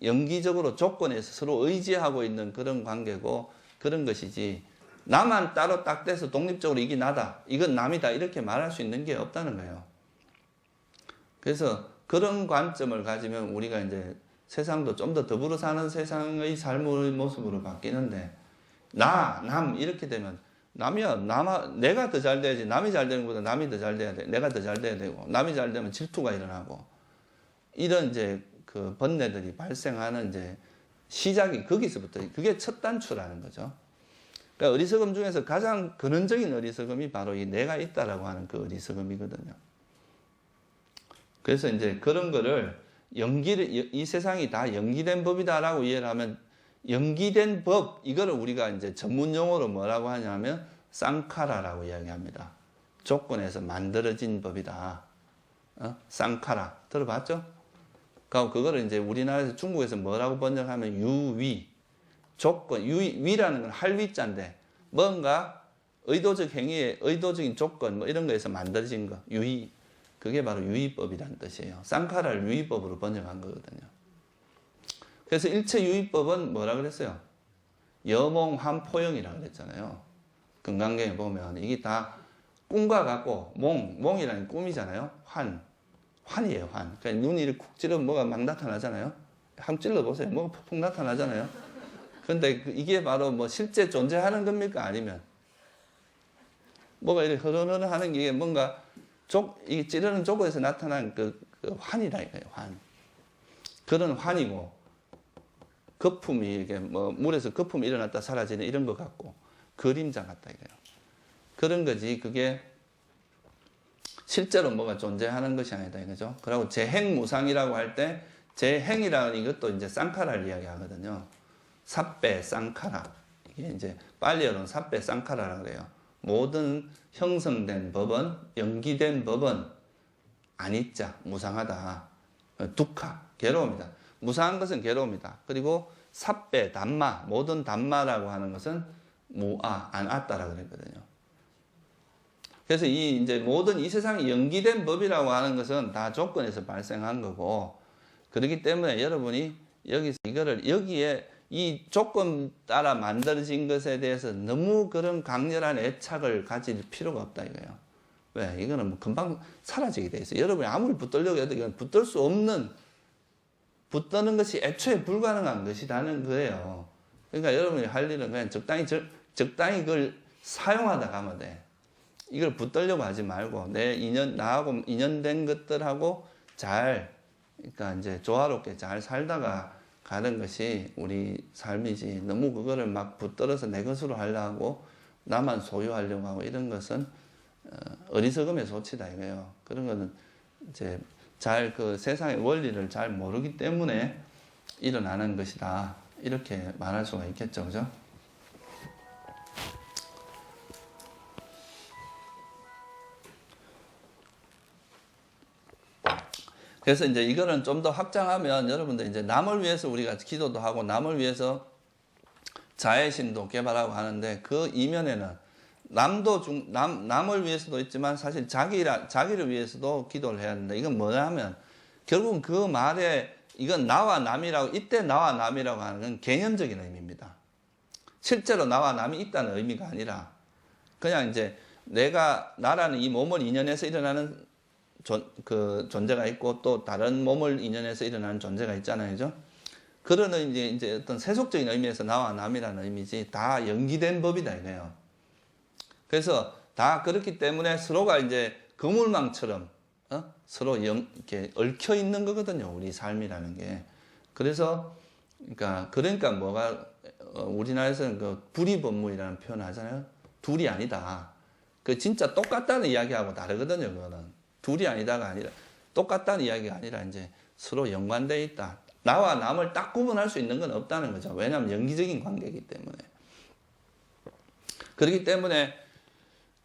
연기적으로 조건에서 서로 의지하고 있는 그런 관계고 그런 것이지, 나만 따로 딱 돼서 독립적으로 이게 나다, 이건 남이다 이렇게 말할 수 있는 게 없다는 거예요. 그래서 그런 관점을 가지면 우리가 이제 세상도 좀 더 더불어 사는 세상의 삶의 모습으로 바뀌는데, 남 이렇게 되면 남이야, 내가 더 잘 돼야지, 남이 잘 되는 것보다 남이 더 잘 돼야 돼, 내가 더 잘 돼야 되고, 남이 잘 되면 질투가 일어나고, 이런 이제 그 번뇌들이 발생하는 이제 시작이 거기서부터, 그게 첫 단추라는 거죠. 그러니까 어리석음 중에서 가장 근원적인 어리석음이 바로 이 내가 있다라고 하는 그 어리석음이거든요. 그래서 이제 그런 거를 이 세상이 다 연기된 법이다라고 이해를 하면, 연기된 법, 이거를 우리가 이제 전문 용어로 뭐라고 하냐면 쌍카라라고 이야기합니다. 조건에서 만들어진 법이다. 쌍카라 들어봤죠? 그거를 이제 우리나라에서 중국에서 뭐라고 번역하면 유위, 조건, 위라는 건 할위자인데 뭔가 의도적 행위에 의도적인 조건 뭐 이런 거에서 만들어진 거, 유의, 그게 바로 유의법이라는 뜻이에요. 쌍카라를 유의법으로 번역한 거거든요. 그래서 일체 유의법은 뭐라 그랬어요? 여몽환포영이라고 그랬잖아요. 금강경에 보면 이게 다 꿈과 같고, 몽이라는 꿈이잖아요. 환이에요, 환. 그러니까 눈이 이렇게 쿡 찌르면 뭐가 막 나타나잖아요. 한번 찔러보세요. 뭐가 푹푹 나타나잖아요. 근데 이게 바로 뭐 실제 존재하는 겁니까? 아니면 뭐가 이렇게 흐르흐르 하는 게 뭔가 이 찌르는 조건에서 나타난 그 환이다 이거예요, 환. 그런 환이고, 거품이 이렇게 뭐 물에서 거품이 일어났다 사라지는 이런 것 같고, 그림자 같다 이거예요. 그런 거지, 그게 실제로 뭐가 존재하는 것이 아니다 이거죠. 그리고 재행무상이라고 할 때, 재행이라는 이것도 이제 쌍카라를 이야기하거든요. 삿배 쌍카라. 이게 이제 빨리어로는 삿배 쌍카라라고 그래요. 모든 형성된 법은, 연기된 법은 아니짜, 무상하다. 두카, 괴로움이다. 무상한 것은 괴로움이다. 그리고 삿배, 담마, 모든 담마라고 하는 것은 무아, 안 왔다라고 그랬거든요. 그래서 이제 모든 이 세상이 연기된 법이라고 하는 것은 다 조건에서 발생한 거고, 그렇기 때문에 여러분이 여기서 여기에 이 조건 따라 만들어진 것에 대해서 너무 그런 강렬한 애착을 가질 필요가 없다 이거예요. 왜? 이거는 뭐 금방 사라지게 돼 있어요. 여러분이 아무리 붙들려고 해도 이건 붙들 수 없는, 붙드는 것이 애초에 불가능한 것이라는 거예요. 그러니까 여러분이 할 일은 그냥 적당히 그걸 사용하다 가면 돼. 이걸 붙들려고 하지 말고 나하고 인연된 것들하고 잘, 그러니까 이제 조화롭게 잘 살다가 가는 것이 우리 삶이지, 너무 그거를 막 붙들어서 내 것으로 하려고 나만 소유하려고 하고 이런 것은 어리석음의 소치다 이거예요. 그런 거는 이제 잘 그 세상의 원리를 잘 모르기 때문에 일어나는 것이다, 이렇게 말할 수가 있겠죠, 그죠? 그래서 이제 이거는 좀 더 확장하면, 여러분들 이제 남을 위해서 우리가 기도도 하고 남을 위해서 자애심도 개발하고 하는데, 그 이면에는 남을 위해서도 있지만 사실 자기를 위해서도 기도를 해야 된다. 이건 뭐냐면 결국은 그 말에, 이건 나와 남이라고, 이때 나와 남이라고 하는 건 개념적인 의미입니다. 실제로 나와 남이 있다는 의미가 아니라 그냥 이제 나라는 이 몸을 인연해서 일어나는 존재가 있고, 또 다른 몸을 인연해서 일어나는 존재가 있잖아요, 그죠? 그런 이제 어떤 세속적인 의미에서 나와 남이라는 의미지, 다 연기된 법이다 이거예요. 그래서 다 그렇기 때문에 서로가 이제 그물망처럼 서로 이렇게 얽혀 있는 거거든요. 우리 삶이라는 게. 그러니까 뭐가 우리나라에서는 그 불이법무이라는 표현 하잖아요. 둘이 아니다. 그 진짜 똑같다는 이야기하고 다르거든요. 그거는 둘이 아니다가 아니라 똑같다는 이야기가 아니라 이제 서로 연관되어 있다. 나와 남을 딱 구분할 수 있는 건 없다는 거죠. 왜냐하면 연기적인 관계이기 때문에. 그렇기 때문에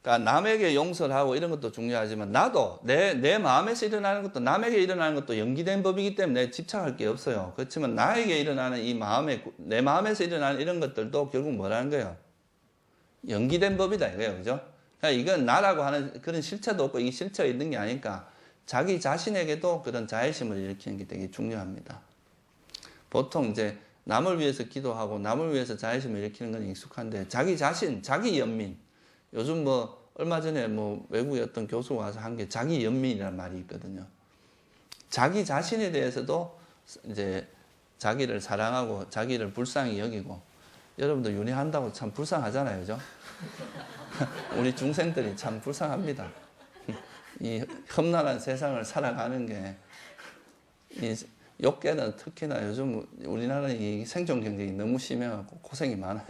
그러니까 남에게 용서를 하고 이런 것도 중요하지만 나도 내 마음에서 일어나는 것도 남에게 일어나는 것도 연기된 법이기 때문에 집착할 게 없어요. 그렇지만 나에게 일어나는 내 마음에서 일어나는 이런 것들도 결국 뭐라는 거예요? 연기된 법이다 이거예요. 그죠? 그러니까 이건 나라고 하는 그런 실체도 없고 이 실체가 있는 게 아니니까 자기 자신에게도 그런 자애심을 일으키는 게 되게 중요합니다. 보통 이제 남을 위해서 기도하고 남을 위해서 자애심을 일으키는 건 익숙한데 자기 자신, 자기 연민. 요즘 뭐 얼마 전에 뭐 외국의 어떤 교수가 와서 한 게 자기 연민이라는 말이 있거든요. 자기 자신에 대해서도 이제 자기를 사랑하고 자기를 불쌍히 여기고 여러분도 윤회한다고 참 불쌍하잖아요. 그죠? 우리 중생들이 참 불쌍합니다. 이 험난한 세상을 살아가는 게 이 욕계는 특히나 요즘 우리나라의 이 생존 경쟁이 너무 심해갖고 고생이 많아요.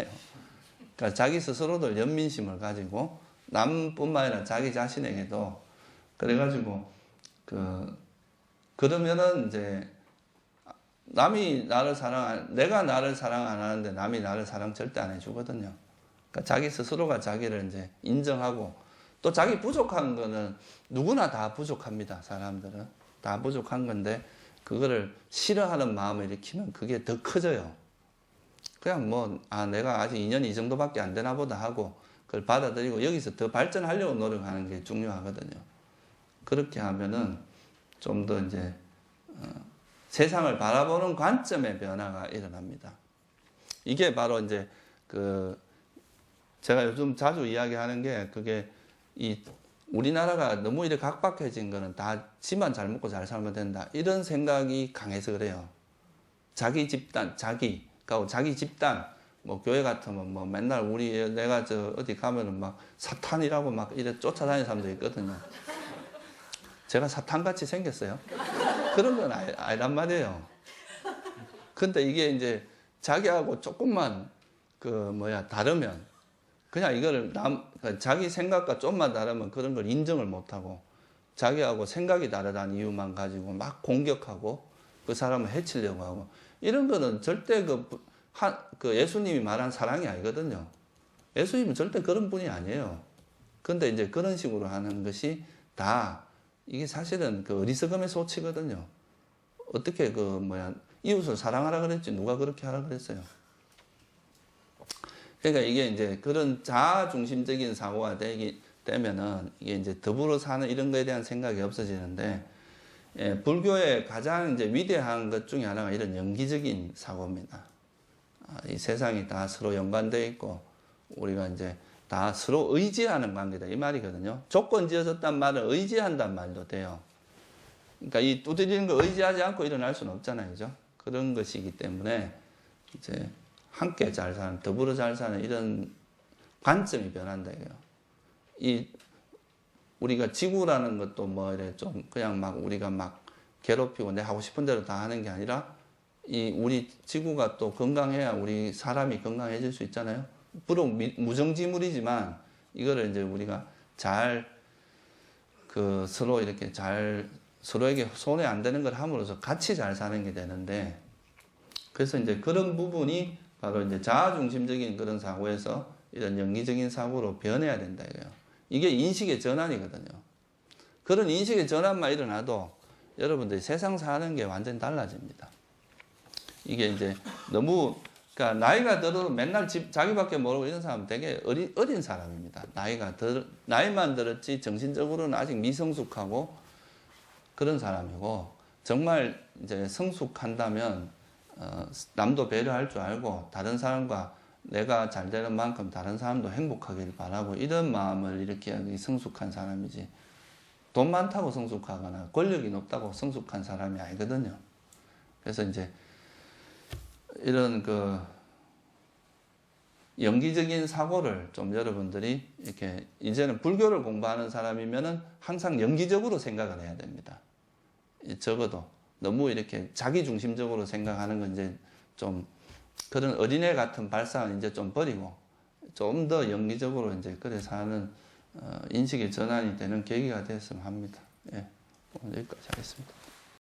그러니까 자기 스스로도 연민심을 가지고 남뿐만 아니라 자기 자신에게도 그래가지고 그러면은 이제 내가 나를 사랑 안 하는데 남이 나를 사랑 절대 안 해주거든요. 그러니까 자기 스스로가 자기를 이제 인정하고 또 자기 부족한 거는 누구나 다 부족합니다. 사람들은 다 부족한 건데 그거를 싫어하는 마음을 일으키면 그게 더 커져요. 그냥 내가 아직 2년이 이 정도밖에 안 되나 보다 하고 그걸 받아들이고 여기서 더 발전하려고 노력하는 게 중요하거든요. 그렇게 하면은 좀 더 이제 세상을 바라보는 관점의 변화가 일어납니다. 이게 바로 이제 제가 요즘 자주 이야기하는 게 그게 우리나라가 너무 이렇게 각박해진 거는 다 지만 잘 먹고 잘 살면 된다. 이런 생각이 강해서 그래요. 자기 집단, 자기 집단, 뭐 교회 같으면 뭐 맨날 내가 어디 가면은 막 사탄이라고 막 이래 쫓아다니는 사람도 있거든요. 제가 사탄같이 생겼어요. 그런 건 아니란 말이에요. 근데 이게 이제 자기하고 조금만 다르면 그냥 이거를 자기 생각과 좀만 다르면 그런 걸 인정을 못하고 자기하고 생각이 다르다는 이유만 가지고 막 공격하고 그 사람을 해치려고 하고 이런 거는 절대 예수님이 말한 사랑이 아니거든요. 예수님은 절대 그런 분이 아니에요. 근데 이제 그런 식으로 하는 것이 다 이게 사실은 어리석음의 소치거든요. 어떻게 이웃을 사랑하라 그랬지 누가 그렇게 하라 그랬어요. 그러니까 이게 이제 그런 자아 중심적인 사고가 되면은 이게 이제 더불어 사는 이런 거에 대한 생각이 없어지는데 불교의 가장 이제 위대한 것 중에 하나가 이런 연기적인 사고입니다. 이 세상이 다 서로 연관되어 있고 우리가 이제 다 서로 의지하는 관계다 이 말이거든요. 조건 지어졌단 말은 의지한단 말도 돼요. 그러니까 이 두드리는 거 의지하지 않고 일어날 수는 없잖아요. 그죠? 그런 것이기 때문에 이제 함께 잘 사는, 더불어 잘 사는 이런 관점이 변한다 이거예요. 우리가 지구라는 것도 이래 좀 그냥 우리가 괴롭히고 내 하고 싶은 대로 다 하는 게 아니라 우리 지구가 또 건강해야 우리 사람이 건강해질 수 있잖아요. 비록 무정지물이지만 이거를 이제 우리가 잘 서로 이렇게 잘 서로에게 손해 안 되는 걸 함으로써 같이 잘 사는 게 되는데 그래서 이제 그런 부분이 바로 이제 자아 중심적인 그런 사고에서 이런 연기적인 사고로 변해야 된다 이거예요. 이게 인식의 전환이거든요. 그런 인식의 전환만 일어나도 여러분들이 세상 사는 게 완전히 달라집니다. 이게 이제 너무 그러니까 나이가 들어도 맨날 자기밖에 모르고 이런 사람은 되게 어린 사람입니다. 나이만 들었지 정신적으로는 아직 미성숙하고 그런 사람이고 정말 이제 성숙한다면 남도 배려할 줄 알고 다른 사람과 내가 잘 되는 만큼 다른 사람도 행복하길 바라고 이런 마음을 이렇게 성숙한 사람이지 돈 많다고 성숙하거나 권력이 높다고 성숙한 사람이 아니거든요. 그래서 이제 이런 연기적인 사고를 좀 여러분들이 이렇게 이제는 불교를 공부하는 사람이면은 항상 연기적으로 생각을 해야 됩니다. 적어도 너무 이렇게 자기 중심적으로 생각하는 건 이제 좀 그런 어린애 같은 발상은 이제 좀 버리고 좀 더 연기적으로 이제 그래 사는 인식의 전환이 되는 계기가 됐으면 합니다. 예, 오늘 여기까지 하겠습니다.